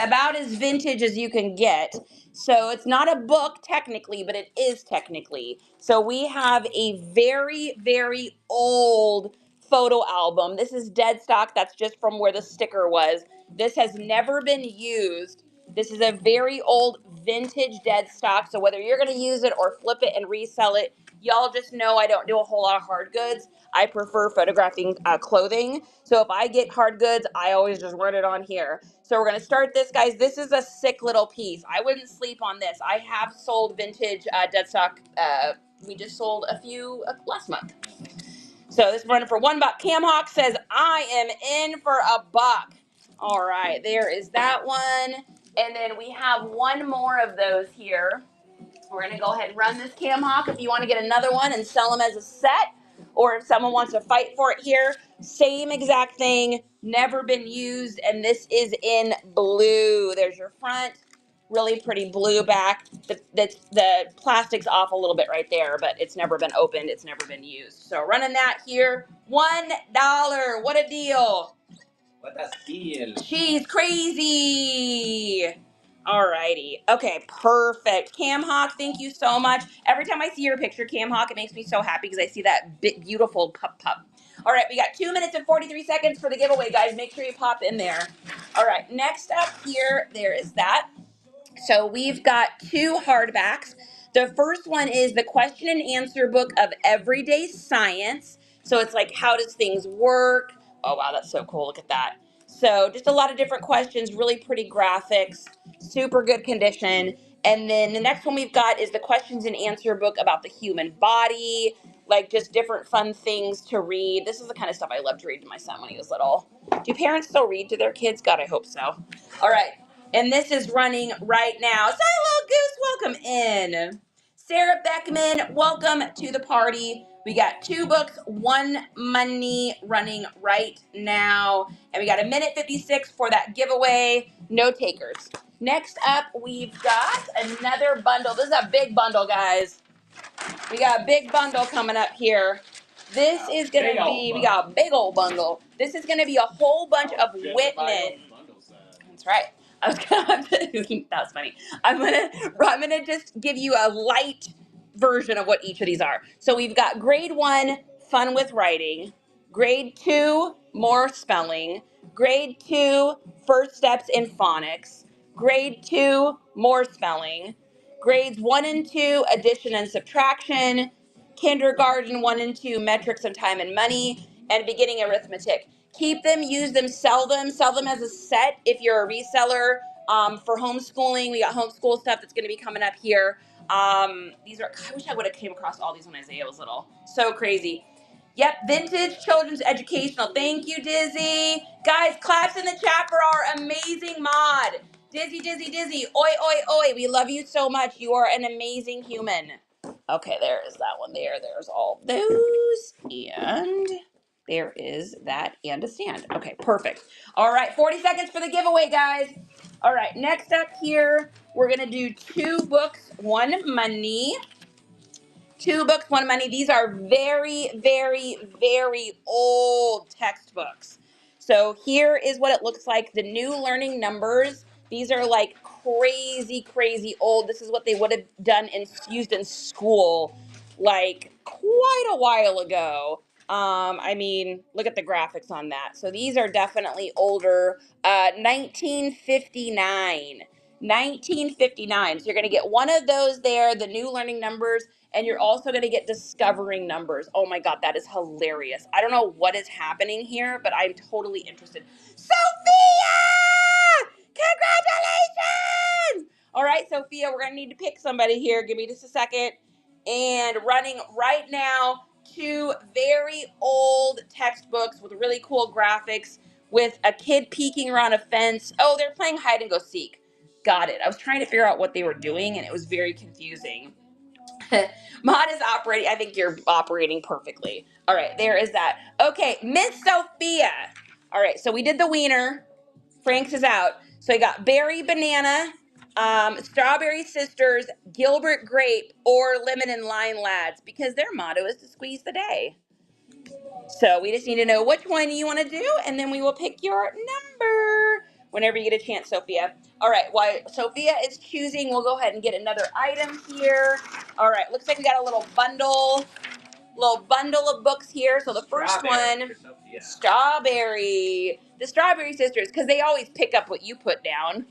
about as vintage as you can get. So it's not a book technically, but it is technically. So we have a very, very old photo album. This is dead stock. That's just from where the sticker was. This has never been used. This is a very old vintage dead stock. So whether you're going to use it or flip it and resell it, y'all just know I don't do a whole lot of hard goods. I prefer photographing clothing. So if I get hard goods, I always just run it on here. So we're going to start this, guys. This is a sick little piece. I wouldn't sleep on this. I have sold vintage dead stock. We just sold a few last month. So this is running for $1. Cam Hawk says, I am in for $1. All right, there is that one. And then we have one more of those here. We're going to go ahead and run this, Cam Hawk, if you want to get another one and sell them as a set, or if someone wants to fight for it here. Same exact thing, never been used, and this is in blue. There's your front, really pretty blue back. The plastic's off a little bit right there, but it's never been opened, it's never been used. So running that here, $1. What a deal. What a steal. She's crazy. Alrighty. Okay, perfect. Cam Hawk, thank you so much. Every time I see your picture, Cam Hawk, it makes me so happy because I see that beautiful pup. All right, we got 2 minutes and 43 seconds for the giveaway, guys. Make sure you pop in there. All right, next up here, there is that. So we've got two hardbacks. The first one is the question and answer book of everyday science. So it's like, how does things work? Oh, wow, that's so cool. Look at that. So just a lot of different questions, really pretty graphics, super good condition. And then the next one we've got is the questions and answer book about the human body, like just different fun things to read. This is the kind of stuff I loved to read to my son when he was little. Do parents still read to their kids? God, I hope so. All right. And this is running right now. Silo Goose, welcome in. Sarah Beckman, welcome to the party. We got 2 books, 1 money running right now. And we got 1:56 for that giveaway. No takers. Next up, we've got another bundle. This is a big bundle, guys. We got a big bundle coming up here. This is going to be, we got a big old bundle. This is going to be a whole bunch of Whitman. That's right. I was gonna, that was funny. I'm gonna just give you a light version of what each of these are. So we've got grade 1, fun with writing. Grade 2, more spelling. Grade 2, first steps in phonics. Grade 2, more spelling. Grades 1 and 2, addition and subtraction. Kindergarten 1 and 2, metrics of time and money, and beginning arithmetic. Keep them, use them, sell them as a set if you're a reseller. For homeschooling, we got homeschool stuff that's going to be coming up here. These are, I wish I would have came across all these when Isaiah was little. So crazy. Yep, vintage children's educational. Thank you, Dizzy. Guys, claps in the chat for our amazing mod. Dizzy, Dizzy, Dizzy. Oi, oi, oi. We love you so much. You are an amazing human. Okay, there is that one there. There's all those. And there is that and a stand. Okay, perfect. All right, 40 seconds for the giveaway, guys. All right, next up here, we're going to do 2 books, 1 money. 2 books, 1 money. These are very, very, very old textbooks. So here is what it looks like. The new learning numbers. These are like crazy, crazy old. This is what they would have done and used in school like quite a while ago. I mean, look at the graphics on that. So these are definitely older. 1959. 1959. So you're going to get one of those there, the new learning numbers, and you're also going to get discovering numbers. Oh my God, that is hilarious. I don't know what is happening here, but I'm totally interested. Sophia! Congratulations! All right, Sophia, we're going to need to pick somebody here. Give me just a second. And running right now, two very old textbooks with really cool graphics with a kid peeking around a fence. Oh, they're playing hide and go seek. Got it. I was trying to figure out what they were doing, and it was very confusing. Mod is operating. I think you're operating perfectly. All right, there is that. Okay, Miss Sophia. All right, so we did the wiener. Frank's is out. So I got Berry Banana, Strawberry Sisters, Gilbert Grape, or Lemon and Lime Lads, because their motto is to squeeze the day. So we just need to know which one you want to do, and then we will pick your number whenever you get a chance, Sophia. All right, while Sophia is choosing, we'll go ahead and get another item here. All right, looks like we got a little bundle of books here. So the first one, Strawberry. The Strawberry Sisters, because they always pick up what you put down.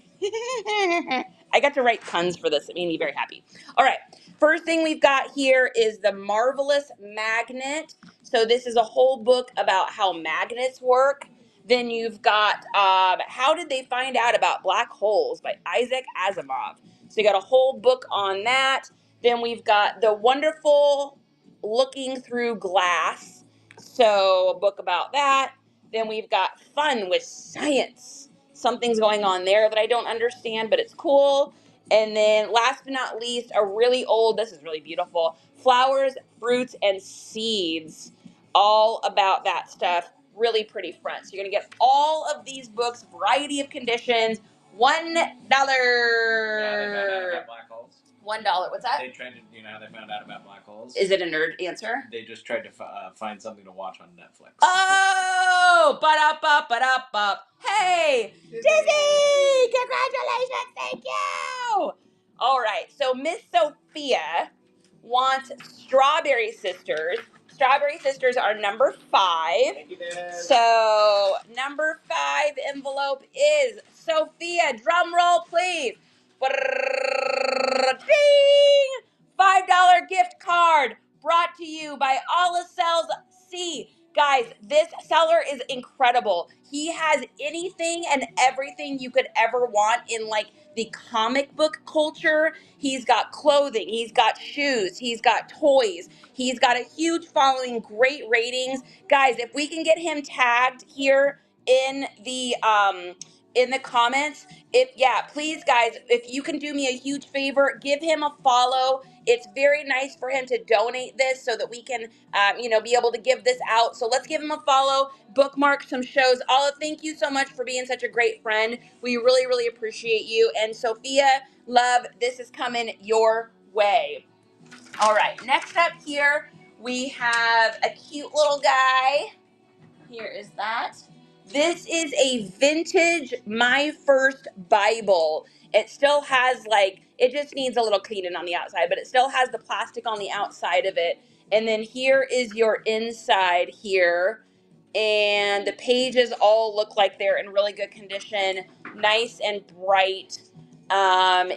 I got to write puns for this. It made me very happy. All right, first thing we've got here is The Marvelous Magnet. So this is a whole book about how magnets work. Then you've got How Did They Find Out About Black Holes by Isaac Asimov. So you got a whole book on that. Then we've got The Wonderful Looking Through Glass. So a book about that. Then we've got Fun with Science. Something's going on there that I don't understand, but it's cool. And then last but not least, a really old, this is really beautiful, Flowers, Fruits, and Seeds. All about that stuff. Really pretty front. So you're going to get all of these books, variety of conditions, $1. Yeah, they found out about black holes. $1. What's that? They tried to, how they found out about black holes? Is it a nerd answer? They just tried to find something to watch on Netflix. Oh, ba-da-ba. Hey, Disney! Congratulations, thank you! All right, so Miss Sophia wants Strawberry Sisters. Strawberry Sisters are number 5. Thank you, Dad. So number 5 envelope is Sophia. Drum roll, please. Ding! $5 gift card brought to you by Alla Cells C. Guys, this seller is incredible. He has anything and everything you could ever want in like the comic book culture. He's got clothing, he's got shoes, he's got toys, he's got a huge following, great ratings. Guys, if we can get him tagged here in the comments, please guys, if you can do me a huge favor, give him a follow. It's very nice for him to donate this so that we can be able to give this out. So let's give him a follow, bookmark some shows. Olive, thank you so much for being such a great friend. We really, really appreciate you. And Sophia, love, this is coming your way. All right, next up here, we have a cute little guy. Here is that. This is a vintage My First Bible. It still has it just needs a little cleaning on the outside, but it still has the plastic on the outside of it. And then here is your inside here. And the pages all look like they're in really good condition, nice and bright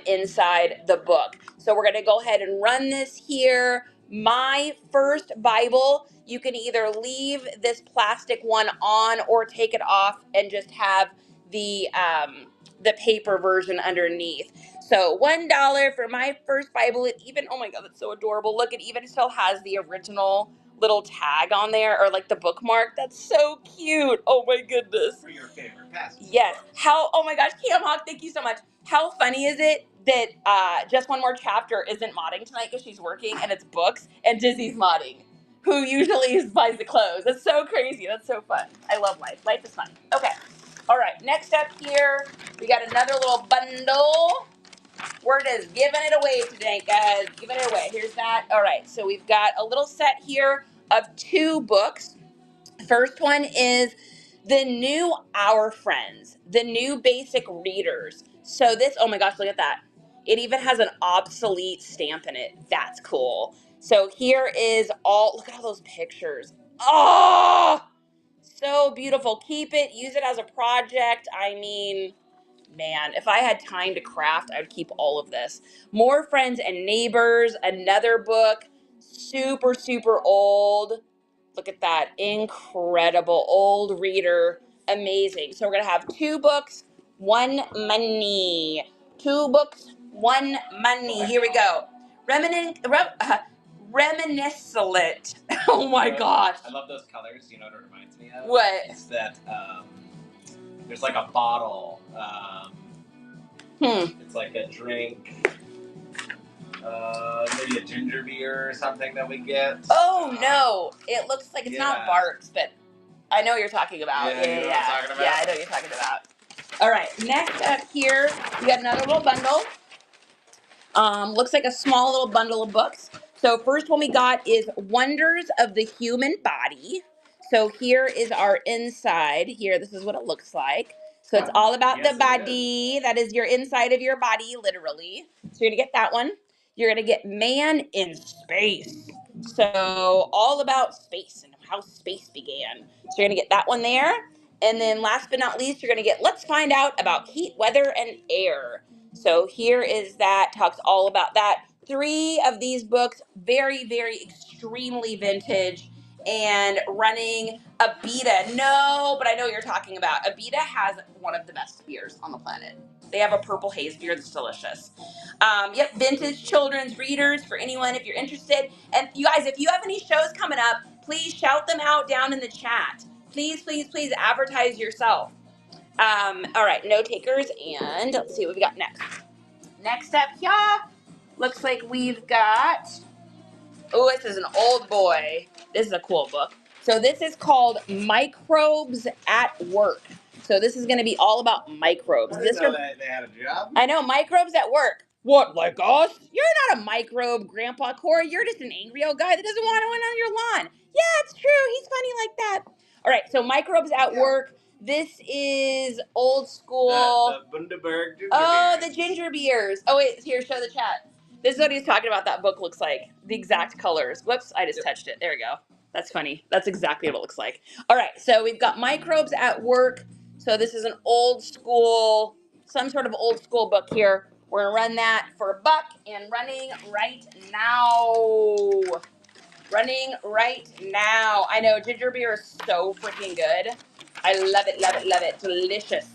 inside the book. So we're going to go ahead and run this here. My First Bible. You can either leave this plastic one on or take it off and just have the paper version underneath. So $1 for My First Bible. It even, oh my God, that's so adorable. Look, it even still has the original little tag on there, or like the bookmark. That's so cute. Oh my goodness. For your favorite passage. Yes. Oh my gosh, Cam Hawk, thank you so much. How funny is it that Just One More Chapter isn't modding tonight because she's working and it's books, and Dizzy's modding, who usually buys the clothes. That's so crazy. That's so fun. I love life. Life is fun. Okay. All right. Next up here, we got another little bundle. We're just giving it away today, guys. Giving it away. Here's that. All right. So we've got a little set here of 2 books. First one is the new Our Friends, the new basic readers. So this, oh my gosh, look at that. It even has an obsolete stamp in it. That's cool. So here is look at all those pictures. Oh, so beautiful. Keep it, use it as a project. I mean, Man, if I had time to craft, I would keep all of this. More Friends and Neighbors, another book, super, super old. Look at that, incredible, old reader, amazing. So we're gonna have 2 books, 1 money. 2 books, 1 money. Here we go. Reminiscent. Oh my gosh. I love those colors. You know what it reminds me of? What? It's that there's like a bottle. It's like a drink. Maybe a ginger beer or something that we get. Oh no, it looks like it's not Yeah. Barks, but I know what you're talking about. Yeah, you know what I'm talking about? Yeah, I know what you're talking about. All right, next up here, we got another little bundle. Looks like a small little bundle of books. So first one we got is Wonders of the Human Body. So here is our inside. Here, this is what it looks like. So it's all about Yes, the body. That is your inside of your body, literally. So you're gonna get that one. You're gonna get Man in Space. So all about space and how space began. So you're gonna get that one there. And then last but not least, you're gonna get Let's Find Out About Heat, Weather, and Air. So here is that, talks all about that. 3 of these books, very, very extremely vintage and running Abita. No, but I know what you're talking about. Abita has one of the best beers on the planet. They have a purple haze beer that's delicious. Yep, vintage children's readers for anyone if you're interested. And you guys, if you have any shows coming up, please shout them out down in the chat. Please, please, please advertise yourself. All right, no takers, and let's see what we got next. Next up here, looks like we've got, oh, this is an old boy. This is a cool book. So this is called Microbes at Work. So this is going to be all about microbes. I didn't know that they had a job. I know, microbes at work. What, like us? You're not a microbe, Grandpa Corey. You're just an angry old guy that doesn't want anyone on your lawn. Yeah, it's true. He's funny like that. All right, so microbes at work. This is old school. The Bundaberg ginger Oh, beers. the ginger beers. Oh, wait, here, show the chat. This is what he's talking about that book looks like. The exact colors. Whoops, I just touched it. There we go. That's funny. That's exactly what it looks like. All right, so we've got Microbes at Work. So this is an old school, some sort of old school book here. We're gonna run that for $1 and running right now. Running right now. I know, ginger beer is so freaking good. I love it, love it, love it. Delicious.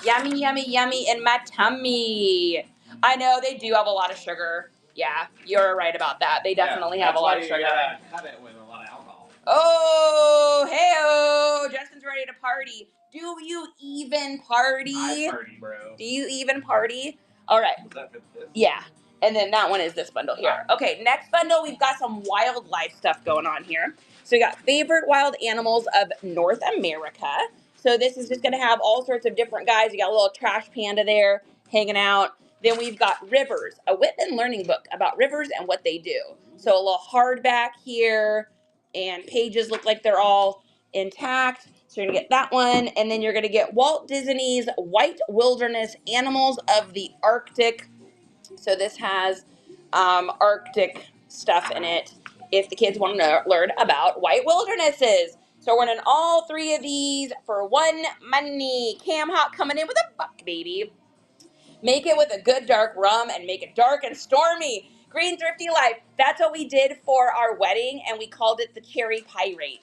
Yummy, yummy, yummy in my tummy. I know they do have a lot of sugar. Yeah, you're right about that. They definitely have a lot of sugar. You gotta cut it with a lot of alcohol. Oh, hey-oh. Justin's ready to party. Do you even party? I party, bro. Do you even party? All right. Is that for this? Yeah. And then that one is this bundle here. Okay, next bundle, we've got some wildlife stuff going on here. So we got favorite wild animals of North America. So this is just going to have all sorts of different guys. You got a little trash panda there hanging out. Then we've got rivers, a Whitman learning book about rivers and what they do. So a little hardback here, and pages look like they're all intact. So you're going to get that one. And then you're going to get Walt Disney's White Wilderness Animals of the Arctic. So this has Arctic stuff in it if the kids want to learn about white wildernesses. So we're running all 3 of these for $1 money. Cam Hawk coming in with $1, baby. Make it with a good dark rum and make it dark and stormy. Green Thrifty Life. That's what we did for our wedding, and we called it the Cherry Pirate.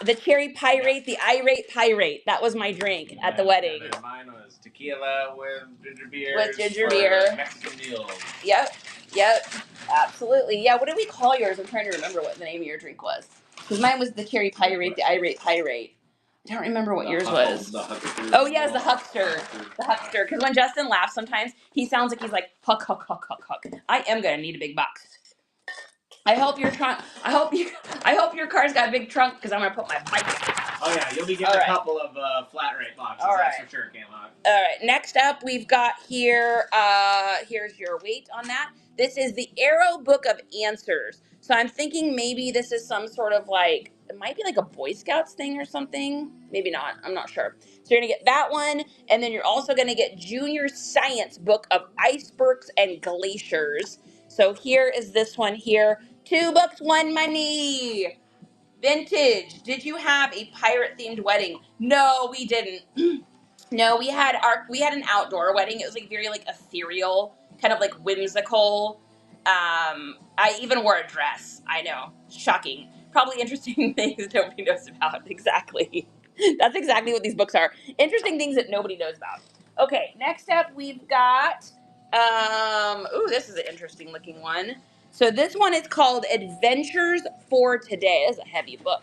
The Cherry Pirate, the Irate Pirate. That was my drink at the wedding. And then mine was tequila with ginger beer. With ginger beer. Mexican meals. Yep, absolutely. Yeah, what did we call yours? I'm trying to remember what the name of your drink was. Because mine was the Cherry Pirate, the Irate Pirate. I don't remember what yours was. The huckster. Oh, yeah, it's the Huckster. The Huckster. Because when Justin laughs sometimes, he sounds like he's like, huck, huck, huck, huck, huck. I am going to need a big box. I hope your trunk, I hope your car's got a big trunk because I'm going to put my bike in. Oh, yeah, you'll be getting a couple of flat rate boxes. All right. That's for sure, Cam-Hawk. All right, next up we've got here, here's your weight on that. This is the Arrow Book of Answers. So I'm thinking maybe this is some sort of like, it might be like a Boy Scouts thing or something. Maybe not, I'm not sure. So you're gonna get that one, and then you're also gonna get Junior Science Book of Icebergs and Glaciers. So here is this one here. $2, $1 money. Vintage. Did you have a pirate-themed wedding? No, we didn't. No, we had an outdoor wedding. It was like very like ethereal, kind of like whimsical. I even wore a dress. I know, shocking. Probably interesting things nobody knows about. Exactly. That's exactly what these books are. Interesting things that nobody knows about. Okay, next up we've got ooh, this is an interesting looking one. So this one is called Adventures for Today. This is a heavy book.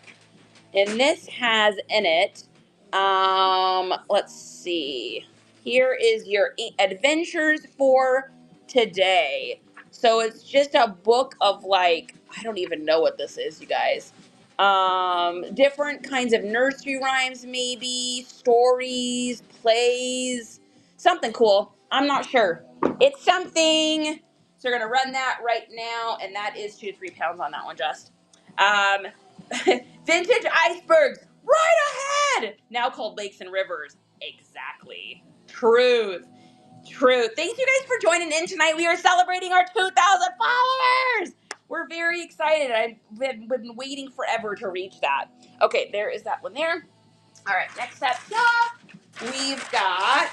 And this has in it, let's see. Here is your adventures for today. So it's just a book of like, I don't even know what this is, you guys. Different kinds of nursery rhymes, maybe, stories, plays, something cool. I'm not sure. It's something. So we're gonna run that right now, and that is 2 to 3 pounds on that one, just. Um, Vintage icebergs, right ahead! Now called lakes and rivers. Exactly. Truth. Truth. Thanks you guys for joining in tonight. We are celebrating our 2,000 followers. We're very excited. I've been waiting forever to reach that. Okay, there is that one there. All right, next up, we've got,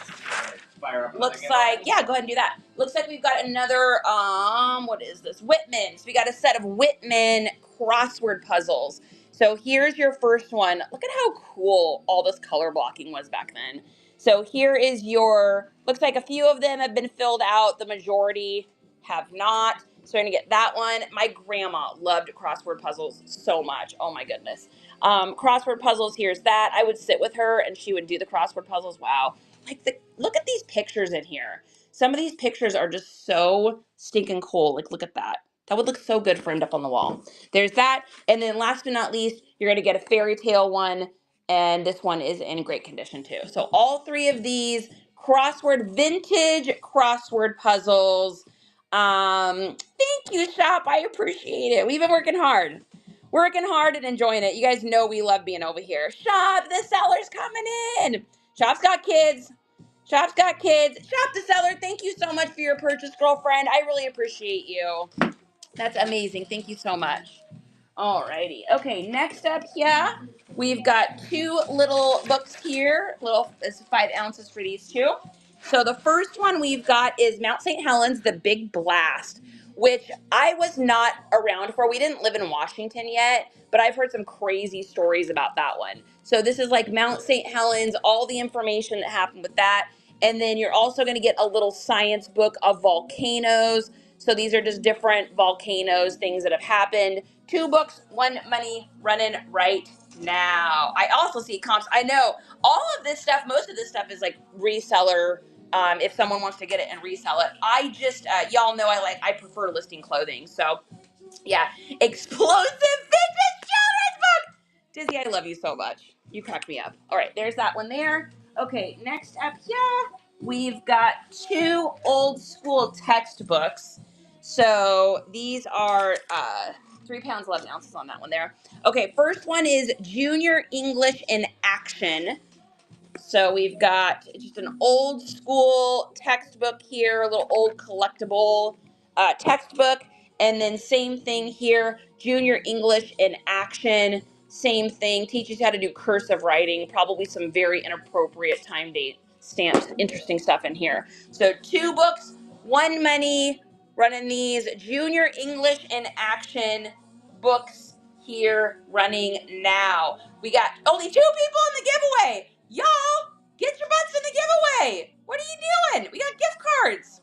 Fire up looks like, yeah, go ahead and do that. Looks like we've got another, what is this? Whitman. So we got a set of Whitman crossword puzzles. So here's your first one. Look at how cool all this color blocking was back then. So here is your, looks like a few of them have been filled out. The majority have not. So we're gonna get that one. My grandma loved crossword puzzles so much. Oh my goodness. Crossword puzzles, here's that. I would sit with her and she would do the crossword puzzles. Wow. Like, look at these pictures in here. Some of these pictures are just so stinking cool. Like, look at that. That would look so good framed up on the wall. There's that. And then last but not least, you're going to get a fairy tale one. And this one is in great condition too. So all three of these vintage crossword puzzles. Thank you, Shop. I appreciate it. We've been working hard. Working hard and enjoying it. You guys know we love being over here. Shop, the seller's coming in. Shop's got kids. Shop's got kids. Shop the seller, thank you so much for your purchase, girlfriend. I really appreciate you. That's amazing. Thank you so much. Alrighty. Okay, next up here, we've got 2 little books here. It's 5 ounces for these 2. So the first one we've got is Mount St. Helens, The Big Blast, which I was not around for. We didn't live in Washington yet, but I've heard some crazy stories about that one. So this is like Mount St. Helens, all the information that happened with that. And then you're also going to get a little science book of volcanoes. So these are just different volcanoes, things that have happened. 2 books, 1 money, running right now. I also see comps. I know all of this stuff, most of this stuff is like reseller. If someone wants to get it and resell it, I just y'all know I prefer listing clothing. So yeah, explosive vintage children's book. Dizzy, I love you so much. You crack me up. All right, there's that one there. Okay, next up here we've got 2 old school textbooks. So these are 3 pounds 11 ounces on that one there. Okay, first one is Junior English in Action. So we've got just an old school textbook here, a little old collectible textbook. And then same thing here, Junior English in Action. Same thing, teaches you how to do cursive writing, probably some very inappropriate time date stamps, interesting stuff in here. So 2 books, 1 money, running these Junior English in Action books here running now. We got only 2 people in the giveaway. Y'all, get your butts in the giveaway. What are you doing? We got gift cards.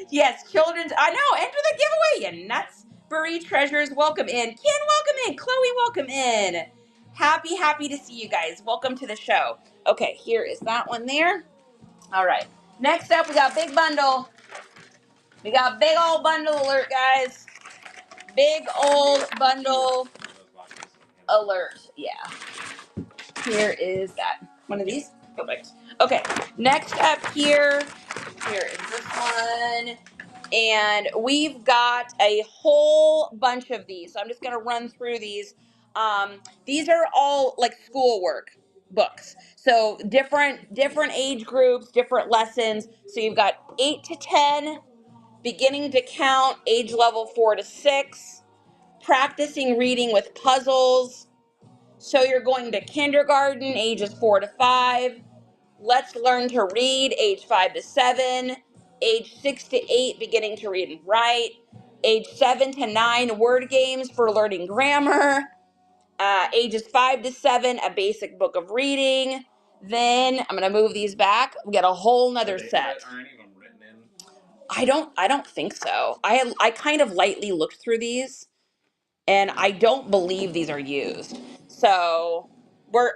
Yes, children's. I know. Enter the giveaway, you nuts. Furry treasures, welcome in. Ken, welcome in. Chloe, welcome in. Happy to see you guys. Welcome to the show. Okay, here is that one there. All right. Next up, we got big bundle. We got big old bundle alert, guys. Big old bundle alert. Yeah. Here is that. One of these? Perfect. Okay, next up here is this one. And we've got a whole bunch of these. So I'm just gonna run through these. These are all like schoolwork books. So different age groups, different lessons. So you've got 8 to 10, beginning to count, age level 4 to 6, practicing reading with puzzles. So you're going to kindergarten, ages 4 to 5, Let's Learn to Read, age 5 to 7, age 6 to 8, beginning to read and write, age 7 to 9, word games for learning grammar, ages 5 to 7, a basic book of reading. Then I'm gonna move these back. We got a whole nother set. Are any of them written in? I don't think so. I kind of lightly looked through these, and I don't believe these are used. So we're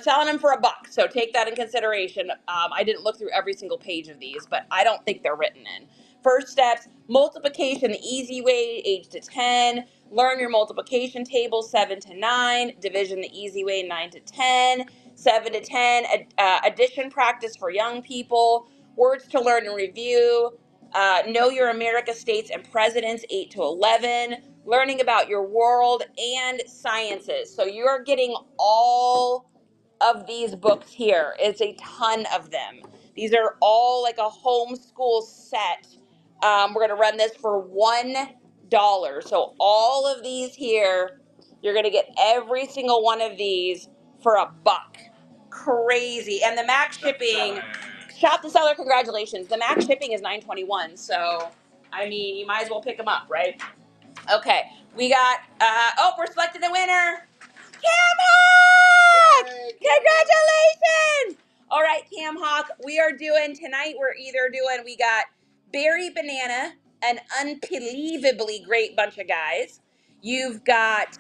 selling them for $1, so take that in consideration. I didn't look through every single page of these, but I don't think they're written in. First steps: multiplication the easy way, age to 10. Learn your multiplication table, 7 to 9. Division the easy way, 9 to 10. 7 to 10. Addition practice for young people. Words to learn and review. Know your America states and presidents, 8 to 11. Learning about your world and sciences. So you're getting all of these books here. It's a ton of them. These are all like a homeschool set. We're going to run this for $1. So all of these here, you're going to get every single one of these for $1. Crazy. And the max shipping, shop the seller, congratulations. The max shipping is $9.21. So, I mean, you might as well pick them up, right? Okay, we got, we're selecting a winner. Cam Hawk! Congratulations! All right, Cam Hawk, we got Berry Banana, an unbelievably great bunch of guys. You've got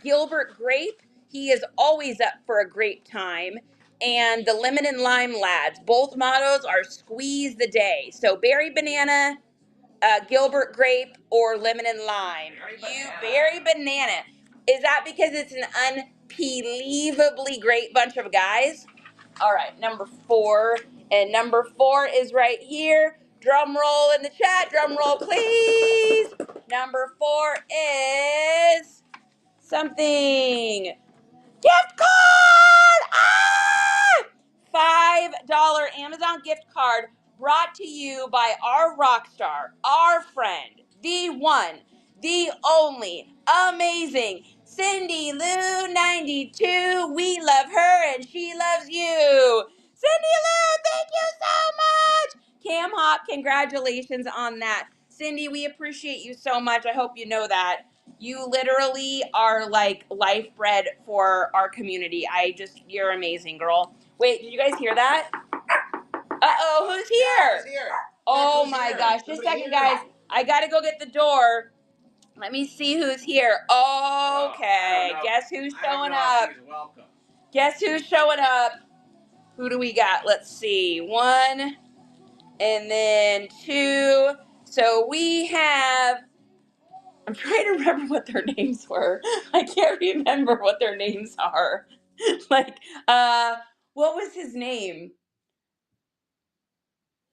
Gilbert Grape. He is always up for a great time. And the Lemon and Lime Lads. Both mottos are squeeze the day. So Berry Banana, Gilbert Grape, or Lemon and Lime. Berry Banana. Is that because it's an unbelievably great bunch of guys? All right, number 4. And number 4 is right here. Drum roll in the chat. Drum roll, please. Number 4 is something. Gift card! $5 Amazon gift card brought to you by our rock star, our friend, the one, the only, amazing Cindy Lou 92. We love her and she loves you. Cindy Lou, thank you so much. Cam Hawk, congratulations on that. Cindy, we appreciate you so much. I hope you know that. You literally are like life bread for our community. You're amazing, girl. Wait, did you guys hear that? Uh-oh, who's here? Who's here? Oh Who's my here? gosh, just a Somebody second, here? guys. I gotta go get the door. Let me see who's here. Okay, I don't know. guess who's I don't showing know up? if he's welcome. Guess who's showing up? Who do we got? Let's see. 1, and then 2. So we have, I'm trying to remember what their names were. I can't remember what their names are. Like, what was his name?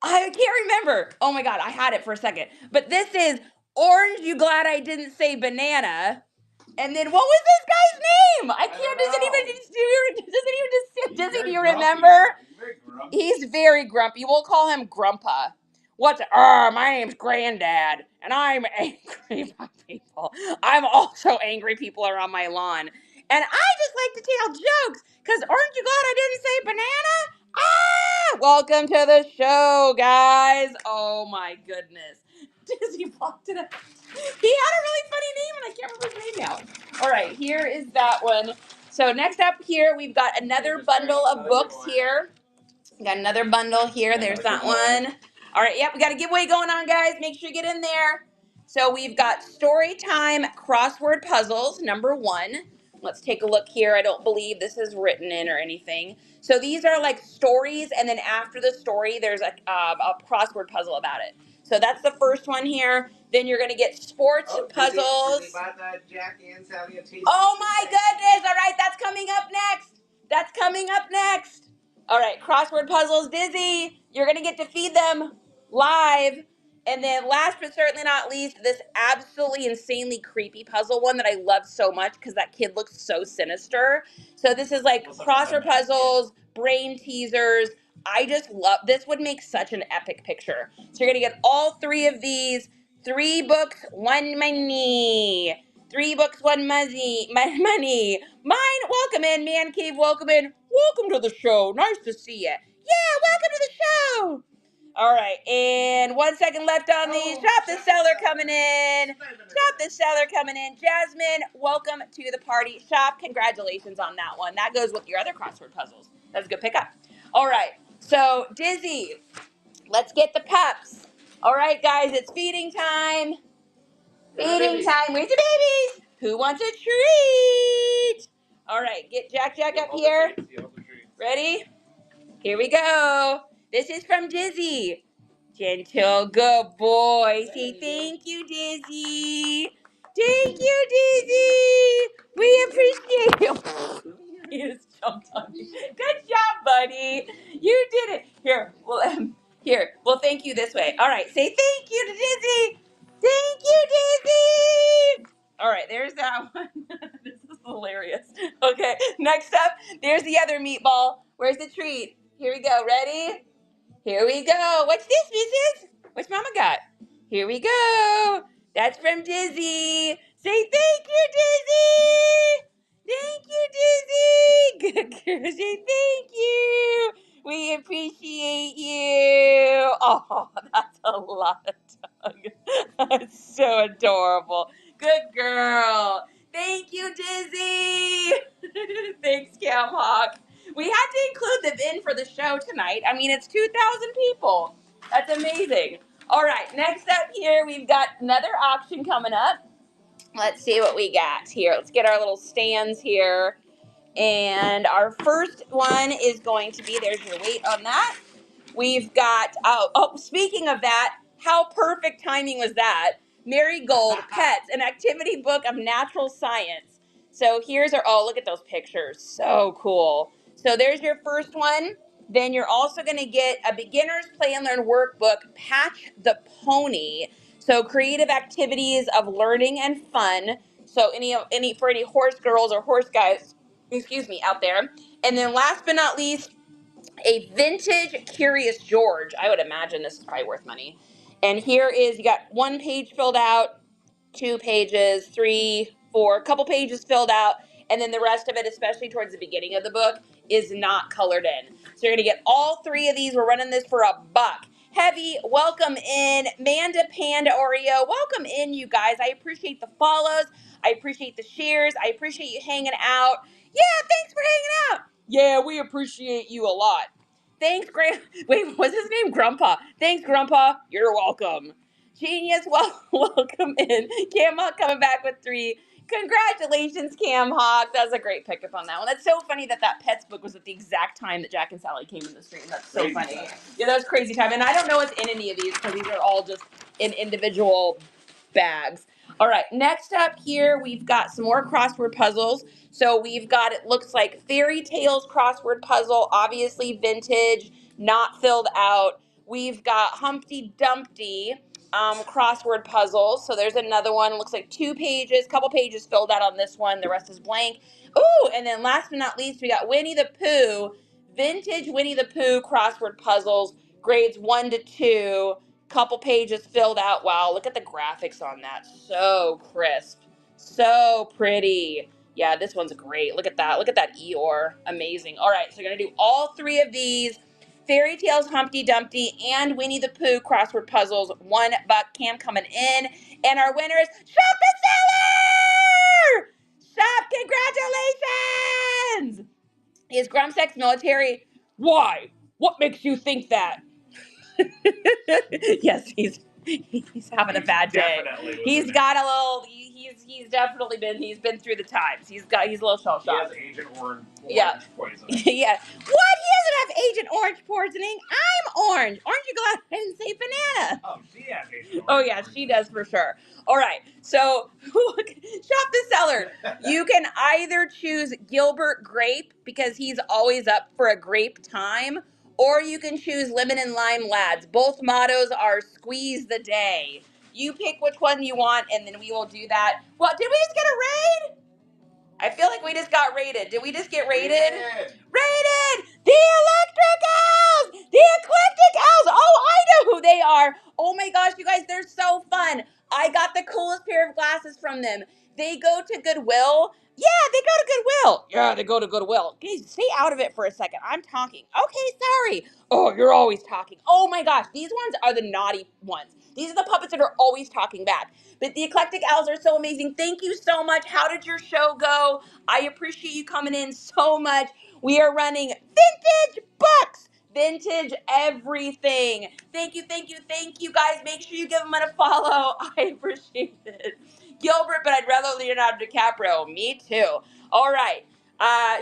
I can't remember. Oh my God, I had it for a second. But this is Orange, You Glad I Didn't Say Banana. And then what was this guy's name? I can't, do you remember? He's very grumpy. We'll call him Grumpa. My name's Granddad, and I'm angry by people. I'm also angry people are on my lawn. And I just like to tell jokes, because aren't you glad I didn't say banana? Welcome to the show, guys. Oh my goodness. Dizzy blocked it up. He had a really funny name, and I can't remember his name now. All right, here is that one. So next up here, we've got another bundle of books here. Got another bundle here. There's that one. All right, yep, we got a giveaway going on, guys. Make sure you get in there. So we've got Storytime crossword puzzles, number 1. Let's take a look here. I don't believe this is written in or anything. So these are like stories, and then after the story, there's a crossword puzzle about it. So that's the first one here. Then you're going to get sports puzzles. Oh my goodness. All right, that's coming up next. That's coming up next. All right, crossword puzzles, Dizzy. You're going to get to feed them live. And then last but certainly not least, this absolutely insanely creepy puzzle one that I love so much because that kid looks so sinister. So this is like crossword puzzles, brain teasers. I just love, this would make such an epic picture. So you're going to get all 3 of these. 3 books, 1 money. 3 books, 1 money. Mine, welcome in. Man Cave, welcome in. Woo! welcome to the show. Nice to see you. Yeah, welcome to the show. All right, and 1 second left on these. Shop the seller coming in. Shop the seller coming in. Jasmine, welcome to the party. Shop, congratulations on that one. That goes with your other crossword puzzles. That's a good pickup. All right, so Dizzy, let's get the pups. All right, guys, it's feeding time. Feeding time. Where's the babies? Who wants a treat? All right, get Jack up here. Ready? Here we go. This is from Dizzy. Gentle, good boy. Say thank you, Dizzy. Thank you, Dizzy. We appreciate you. He just jumped on me. Good job, buddy. You did it. Here. Well, thank you this way. All right. Say thank you to Dizzy. Thank you, Dizzy. All right. There's that one. This is hilarious. Okay. Next up, there's the other meatball. Where's the treat? Here we go. Ready? Here we go. What's this, missus? What's Mama got? Here we go. That's from Dizzy. Say thank you, Dizzy. Thank you, Dizzy. Good girl. Say thank you. We appreciate you. Oh, that's a lot of tongue. That's so adorable. Good girl. Thank you, Dizzy. Thanks, Cam Hawk. We had to include them in for the show tonight. I mean, it's 2,000 people. That's amazing. All right, next up here, we've got another auction coming up. Let's see what we got here. Let's get our little stands here. And our first one is going to be, there's your weight on that. We've got, speaking of that, how perfect timing was that? Marigold Pets, an activity book of natural science. So here's look at those pictures. So cool. So there's your first one. Then you're also going to get a beginner's play and learn workbook, Patch the Pony. So creative activities of learning and fun. So for any horse girls or horse guys, out there. And then last but not least, a vintage Curious George. I would imagine this is probably worth money. And here is, you got 1 page filled out, 2 pages, 3, 4, a couple pages filled out, and then the rest of it, especially towards the beginning of the book, is not colored in. So you're gonna get all 3 of these. We're running this for $1. Heavy, welcome in. Manda Panda Oreo, welcome in, you guys. I appreciate the follows. I appreciate the shares. I appreciate you hanging out. Yeah, thanks for hanging out. Yeah, we appreciate you a lot. Thanks, Wait, what's his name? Grandpa. Thanks, Grandpa. You're welcome. Genius, welcome in. Cam Hawk coming back with 3. Congratulations, Cam Hawk. That was a great pickup on that one. That's so funny that Pets book was at the exact time that Jack and Sally came in the stream. That's so crazy funny. Time. Yeah, that was crazy time. And I don't know what's in any of these because these are all just in individual bags. All right, next up here, we've got some more crossword puzzles. So we've got, it looks like Fairy Tales crossword puzzle, obviously vintage, not filled out. We've got Humpty Dumpty crossword puzzles. So there's another one. It looks like 2 pages, couple pages filled out on this one. The rest is blank. Ooh, and then last but not least, we got Winnie the Pooh, vintage Winnie the Pooh crossword puzzles, grades 1 to 2. Couple pages filled out. Wow, look at the graphics on that. So crisp. So pretty. Yeah, this one's great. Look at that. Look at that Eeyore. Amazing. All right, so you're going to do all 3 of these. Fairy Tales, Humpty Dumpty, and Winnie the Pooh crossword puzzles. $1. Cam coming in. And our winner is Shop the Seller! Shop, congratulations! Is Grumps ex-military? Why? What makes you think that? Yes, he's having a bad day. He's got a little. He's definitely been through the times. He's a little shell shocked. He has Agent Orange poisoning. Yeah. What? He doesn't have Agent Orange poisoning. I'm orange. Aren't you glad I didn't say banana? Oh, she has Agent Orange. Oh yeah, she does for sure. All right. So Shop the Seller. You can either choose Gilbert Grape because he's always up for a grape time, or you can choose Lemon and Lime Lads. Both mottos are squeeze the day. You pick which one you want, and then we will do that. Well, did we just get a raid? I feel like we just got raided. Did we just get raided? Raided! The Electricals! The Eclecticals! Oh, I know who they are. Oh my gosh, you guys, they're so fun. I got the coolest pair of glasses from them. They go to Goodwill. Yeah, they go to Goodwill. Yeah, they go to Goodwill. Guys, stay out of it for a second. I'm talking. Okay, sorry. Oh, you're always talking. Oh my gosh, these ones are the naughty ones. These are the puppets that are always talking back. But the Eclectic Owls are so amazing. Thank you so much. How did your show go? I appreciate you coming in so much. We are running vintage books. Vintage everything. Thank you, thank you, thank you, guys. Make sure you give them a follow. I appreciate it. Gilbert, but I'd rather Leonardo DiCaprio. Me too. All right.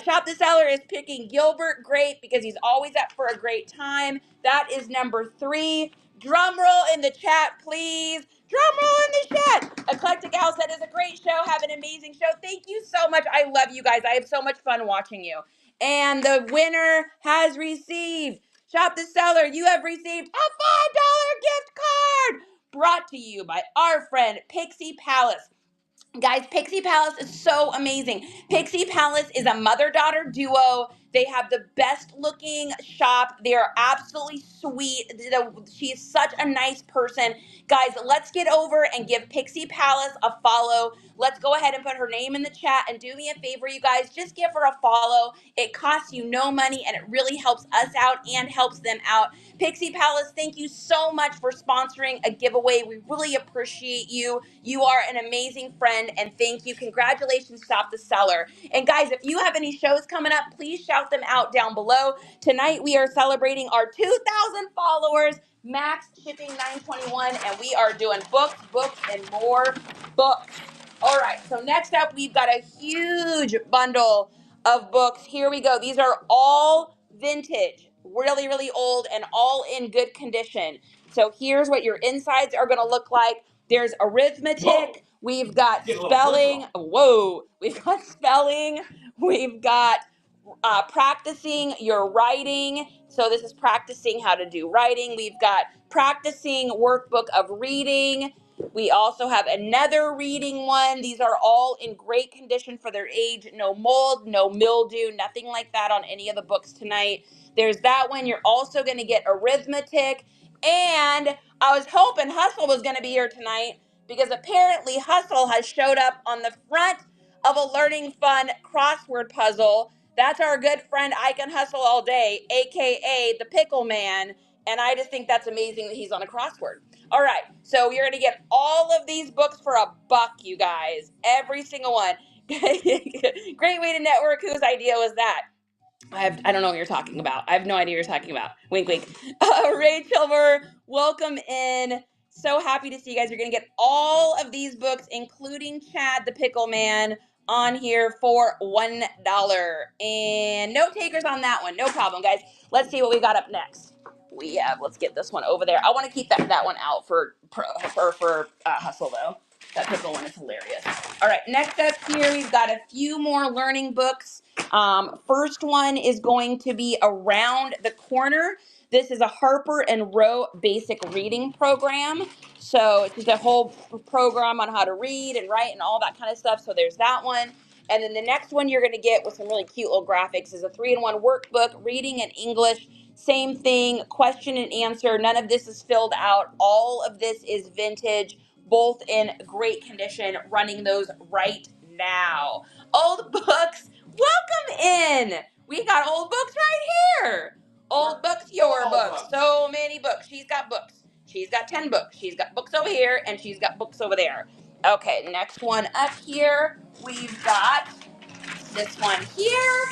Shop the Seller is picking Gilbert Grape because he's always up for a great time. That is number 3. Drum roll in the chat, please. Drum roll in the chat. Eclectic Owl said it's a great show. Have an amazing show. Thank you so much. I love you guys. I have so much fun watching you. And the winner has received, Shop the Seller, you have received a $5 gift card brought to you by our friend Pixie Palace. Guys, Pixie Palace is so amazing. Pixie Palace is a mother-daughter duo. They have the best looking shop. They are absolutely sweet. She is such a nice person. Guys, let's get over and give Pixie Palace a follow. Let's go ahead and put her name in the chat and do me a favor, you guys. Just give her a follow. It costs you no money and it really helps us out and helps them out. Pixie Palace, thank you so much for sponsoring a giveaway. We really appreciate you. You are an amazing friend, and thank you. Congratulations, Shop the Seller. And guys, if you have any shows coming up, please shout them out down below. Tonight, we are celebrating our 2,000 followers, max shipping 921, and we are doing books, and more books. All right, so next up, we've got a huge bundle of books. Here we go. These are all vintage, really, really old, and all in good condition. So here's what your insides are going to look like. There's arithmetic. Whoa. We've got spelling. Whoa. We've got spelling. We've got practicing your writing. So this is practicing how to do writing. We've got practicing workbook of reading. We also have another reading one. These are all in great condition for their age. No mold, no mildew, nothing like that on any of the books tonight. There's that one. You're also going to get arithmetic. And I was hoping Hustle was going to be here tonight because apparently Hustle has showed up on the front of a Learning Fun crossword puzzle. That's our good friend I Can Hustle All Day, aka the Pickle Man. And I just think that's amazing that he's on a crossword. All right, so you're gonna get all of these books for $1, you guys. Every single one. Great way to network. Whose idea was that? I don't know what you're talking about. I have no idea what you're talking about. Wink, wink. Rachel, welcome in. So happy to see you guys. You're going to get all of these books, including Chad the Pickle Man, on here for $1. And no takers on that one. No problem, guys. Let's see what we got up next. Let's get this one over there. I want to keep that one out for Hustle, though. That pickle one is hilarious. All right, next up here, we've got a few more learning books. First one is going to be Around the Corner. This is a Harper and Row basic reading program. So it's just a whole program on how to read and write and all that kind of stuff. So there's that one. And then the next one you're going to get with some really cute little graphics is a 3-in-1 workbook, reading and English. Same thing, question and answer. None of this is filled out. All of this is vintage, both in great condition, running those right now. Old books, welcome in. We got old books right here. Old books, your books. So many books. She's got books. She's got 10 books. She's got books over here, and she's got books over there. Okay, next one up here. We've got this one here.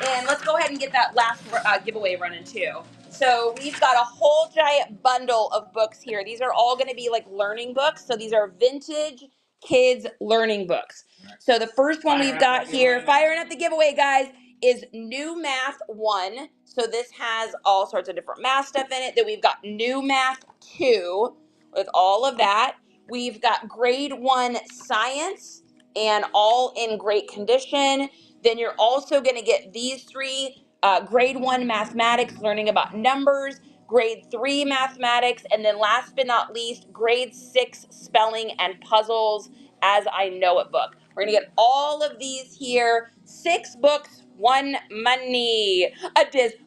And let's go ahead and get that last giveaway running too. So we've got a whole giant bundle of books here. These are all going to be like learning books. So these are vintage kids learning books. So the first one we've got here, firing up the giveaway, guys, is New Math 1. So this has all sorts of different math stuff in it. Then we've got New Math 2 with all of that. We've got Grade 1 Science, and all in great condition. Then you're also going to get these 3, Grade 1 Mathematics, learning about numbers, Grade 3 Mathematics, and then last but not least, Grade 6 Spelling and Puzzles as I Know It book. We're going to get all of these here. 6 books, 1 money.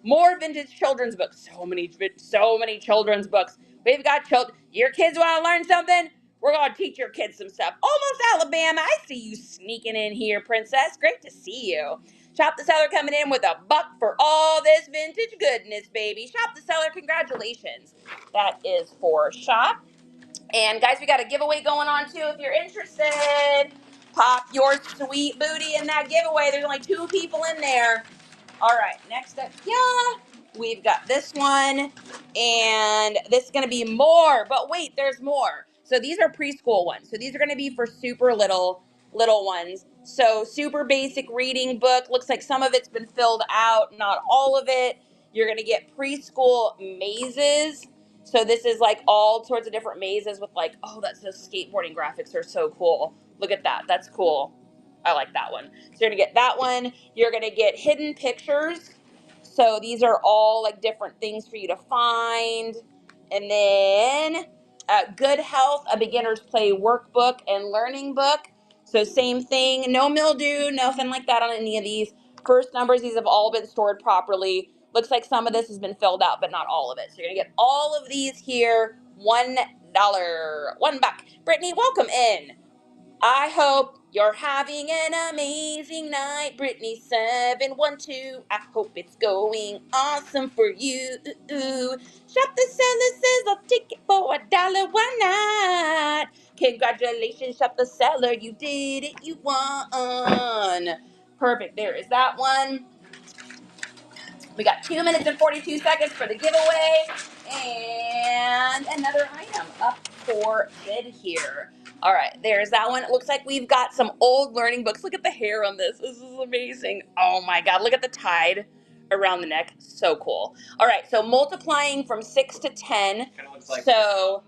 More vintage children's books. So many children's books. We've got your kids want to learn something? We're going to teach your kids some stuff. Almost Alabama. I see you sneaking in here, princess. Great to see you. Shop the Seller coming in with $1 for all this vintage goodness, baby. Shop the Seller, congratulations. That is for Shop. And guys, we got a giveaway going on too. If you're interested, pop your sweet booty in that giveaway. There's only 2 people in there. All right, next up, yeah, we've got this one, and this is gonna be more, but wait, there's more. So these are preschool ones. So these are gonna be for super little ones. So super basic reading book. Looks like some of it's been filled out, not all of it. You're gonna get preschool mazes. So this is like all sorts of different mazes with like, oh, that's the skateboarding graphics are so cool. Look at that, that's cool. I like that one. So you're gonna get that one. You're gonna get hidden pictures. So these are all like different things for you to find. And then Good Health, a beginner's play workbook and learning book. So same thing, no mildew, nothing like that on any of these. First numbers, these have all been stored properly. Looks like some of this has been filled out, but not all of it. So you're gonna get all of these here, $1, $1. Brittany, welcome in. I hope you're having an amazing night, Brittany 712. I hope it's going awesome for you. Shop the Seller says I'll take it for $1. Why not? Congratulations, Shop the Seller. You did it. You won. Perfect. There is that one. We got 2 minutes and 42 seconds for the giveaway. And another item up for bid here. All right, there's that one. It looks like we've got some old learning books. Look at the hair on this. This is amazing. Oh my God, look at the tide around the neck. So cool. All right, so multiplying from 6 to 10. Kind of looks like So,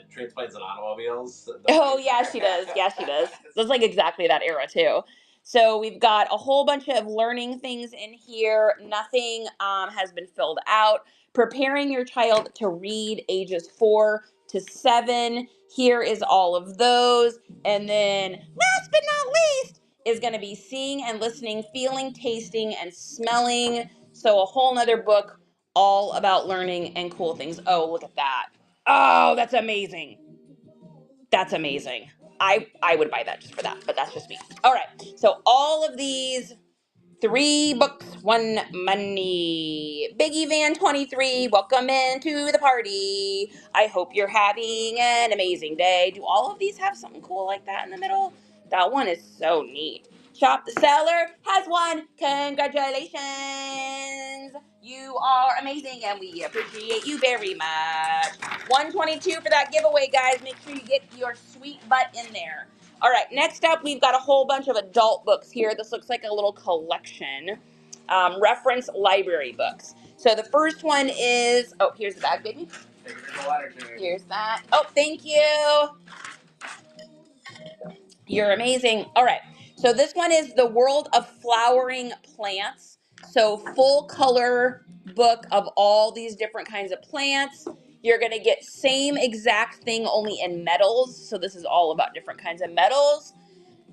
trains, planes, and automobiles. oh yeah, she does. Yeah, she does. Looks like exactly that era too. So we've got a whole bunch of learning things in here. Nothing has been filled out. Preparing your child to read ages 4 to 7. Here is all of those. And then last but not least is going to be seeing and listening, feeling, tasting, and smelling. So a whole nother book all about learning and cool things. Oh, look at that. Oh, that's amazing. That's amazing. I would buy that just for that, but that's just me. All right. So all of these 3 books, 1 money. Biggie Van 23, welcome into the party. I hope you're having an amazing day. Do all of these have something cool like that in the middle? That one is so neat. Shop the Seller has won. Congratulations. You are amazing and we appreciate you very much. 122 for that giveaway, guys. Make sure you get your sweet butt in there. All right, next up, we've got a whole bunch of adult books here. This looks like a little collection. Reference library books. So the first one is, oh, here's the bag, baby. Here's that. Oh, thank you. You're amazing. All right, so this one is The World of Flowering Plants. So full color book of all these different kinds of plants. You're gonna get same exact thing, only in metals. So this is all about different kinds of metals.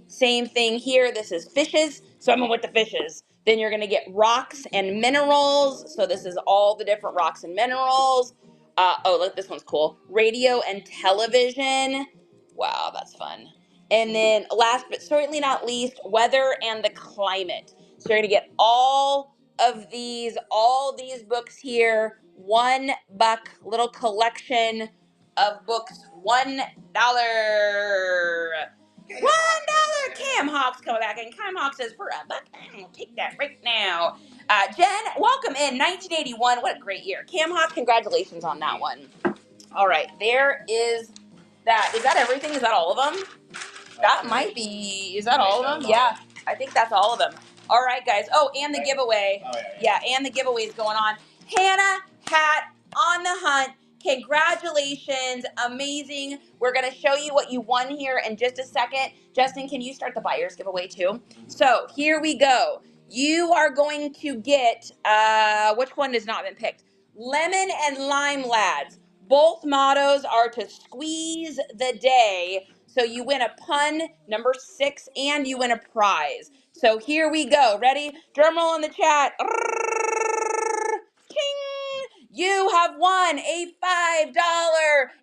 Same thing here. This is fishes. So I'm going with the fishes. Then you're going to get rocks and minerals. So this is all the different rocks and minerals. Oh, look, this one's cool. Radio and television. Wow, that's fun. And then last but certainly not least, weather and the climate. So you're going to get all these books here. $1, little collection of books. $1. $1. Cam Hawks coming back, and Cam Hawks says for $1. I'm gonna take that right now. Jen, welcome in 1981. What a great year. Cam Hawks, congratulations on that one. All right, there is that. Is that everything? Is that all of them? That might be. Is that all of them? Yeah, I think that's all of them. All right, guys. Oh, and the giveaway. Oh, yeah, and the giveaway is going on. Hannah Hat on the hunt. Congratulations. Amazing. We're going to show you what you won here in just a second. Justin, can you start the buyer's giveaway too? So here we go. You are going to get, which one has not been picked? Lemon and Lime Lads. Both mottos are to squeeze the day. So you win a pun, number 6, and you win a prize. So here we go. Ready? Drum roll in the chat. Ching! You have won a $5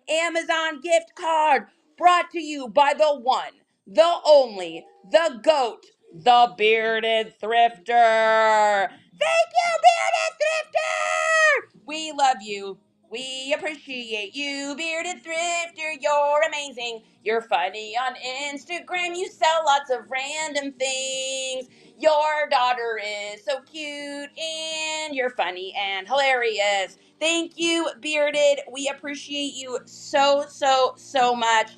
Amazon gift card brought to you by the one, the only, the GOAT, the Bearded Thrifter. Thank you, Bearded Thrifter! We love you. We appreciate you, Bearded Thrifter. You're amazing. You're funny on Instagram. You sell lots of random things. Your daughter is so cute and you're funny and hilarious. Thank you, Bearded. We appreciate you so, so, so much.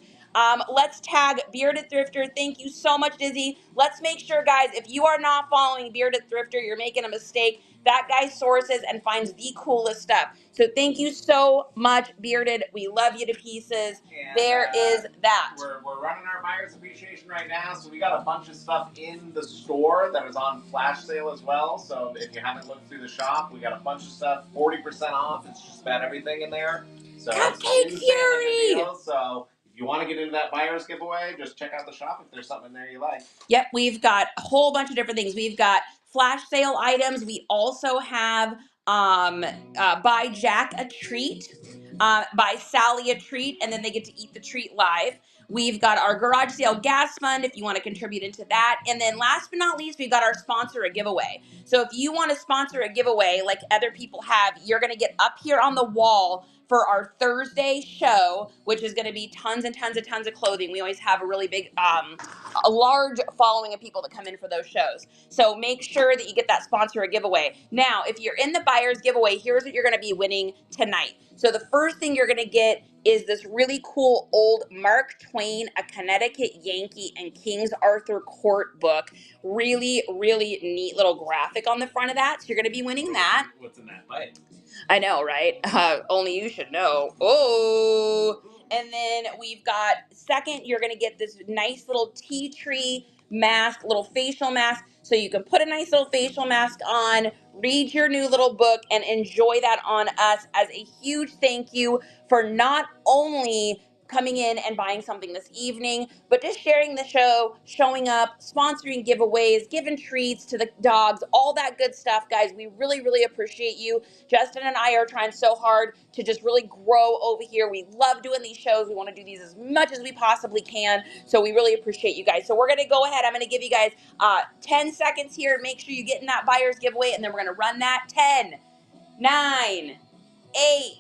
Let's tag Bearded Thrifter. Thank you so much, Dizzy. Let's make sure, guys, if you are not following Bearded Thrifter, you're making a mistake. That guy sources and finds the coolest stuff. So thank you so much, Bearded. We love you to pieces. And, There is that. We're running our buyer's appreciation right now, so we got a bunch of stuff in the store that is on flash sale as well. So if you haven't looked through the shop, we got a bunch of stuff 40% off. It's just about everything in there. So Cupcake it's Fury! deal. So if you want to get into that buyer's giveaway, just check out the shop if there's something in there you like. Yep, we've got a whole bunch of different things. We've got flash sale items. We also have buy Jack a treat, buy Sally a treat, and then they get to eat the treat live. We've got our garage sale gas fund if you want to contribute into that. And then last but not least, we've got our sponsor a giveaway. So if you want to sponsor a giveaway like other people have, you're going to get up here on the wall for our Thursday show, which is going to be tons and tons and tons of clothing. We always have a really big, a large following of people that come in for those shows. So make sure that you get that sponsor a giveaway. Now, if you're in the buyer's giveaway, here's what you're going to be winning tonight. So the first thing you're going to get is this really cool old Mark Twain, A Connecticut Yankee and King's Arthur Court book. Really, really neat little graphic on the front of that. So you're going to be winning that. What's in that bite? I know, right? Only you should know. Oh, and then we've got second, you're going to get this nice little tea tree mask, little facial mask. So you can put a nice little facial mask on, read your new little book, and enjoy that on us as a huge thank you for not only coming in and buying something this evening, but just sharing the show, showing up, sponsoring giveaways, giving treats to the dogs, all that good stuff, guys. We really, really appreciate you. Justin and I are trying so hard to just really grow over here. We love doing these shows. We want to do these as much as we possibly can. So we really appreciate you guys. So we're going to go ahead. I'm going to give you guys 10 seconds here. Make sure you get in that buyer's giveaway, and then we're going to run that. 10, 9, 8,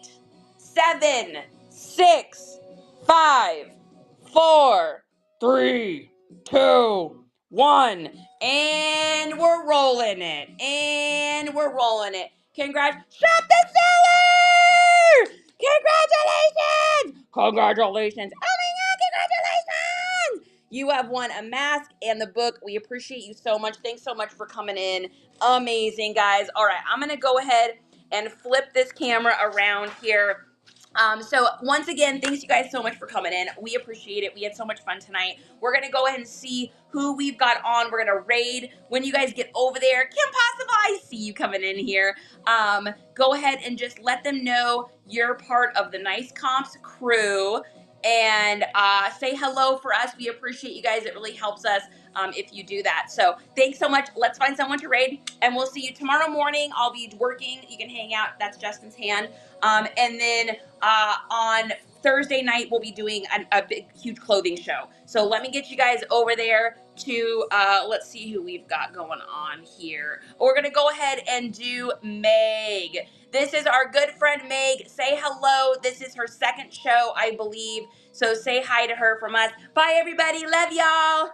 7, 6, 5, 4, 3, 2, 1. And we're rolling it. And we're rolling it. Shop the seller! Congratulations! Congratulations! Oh my God, congratulations! You have won a mask and the book. We appreciate you so much. Thanks so much for coming in. Amazing, guys. All right, I'm going to go ahead and flip this camera around here. So once again, thanks you guys so much for coming in. We appreciate it. We had so much fun tonight. We're going to go ahead and see who we've got on. We're going to raid when you guys get over there. Kim Possible, I see you coming in here. Go ahead and just let them know you're part of the Nice Comps crew. And say hello for us. We appreciate you guys. It really helps us if you do that. So thanks so much. Let's find someone to raid. And we'll see you tomorrow morning. I'll be working. You can hang out. That's Justin's hand. And then on Thursday night, we'll be doing a big, huge clothing show. So let me get you guys over there to, let's see who we've got going on here. We're going to go ahead and do Meg. This is our good friend Meg. Say hello. This is her second show, I believe. So say hi to her from us. Bye, everybody. Love y'all.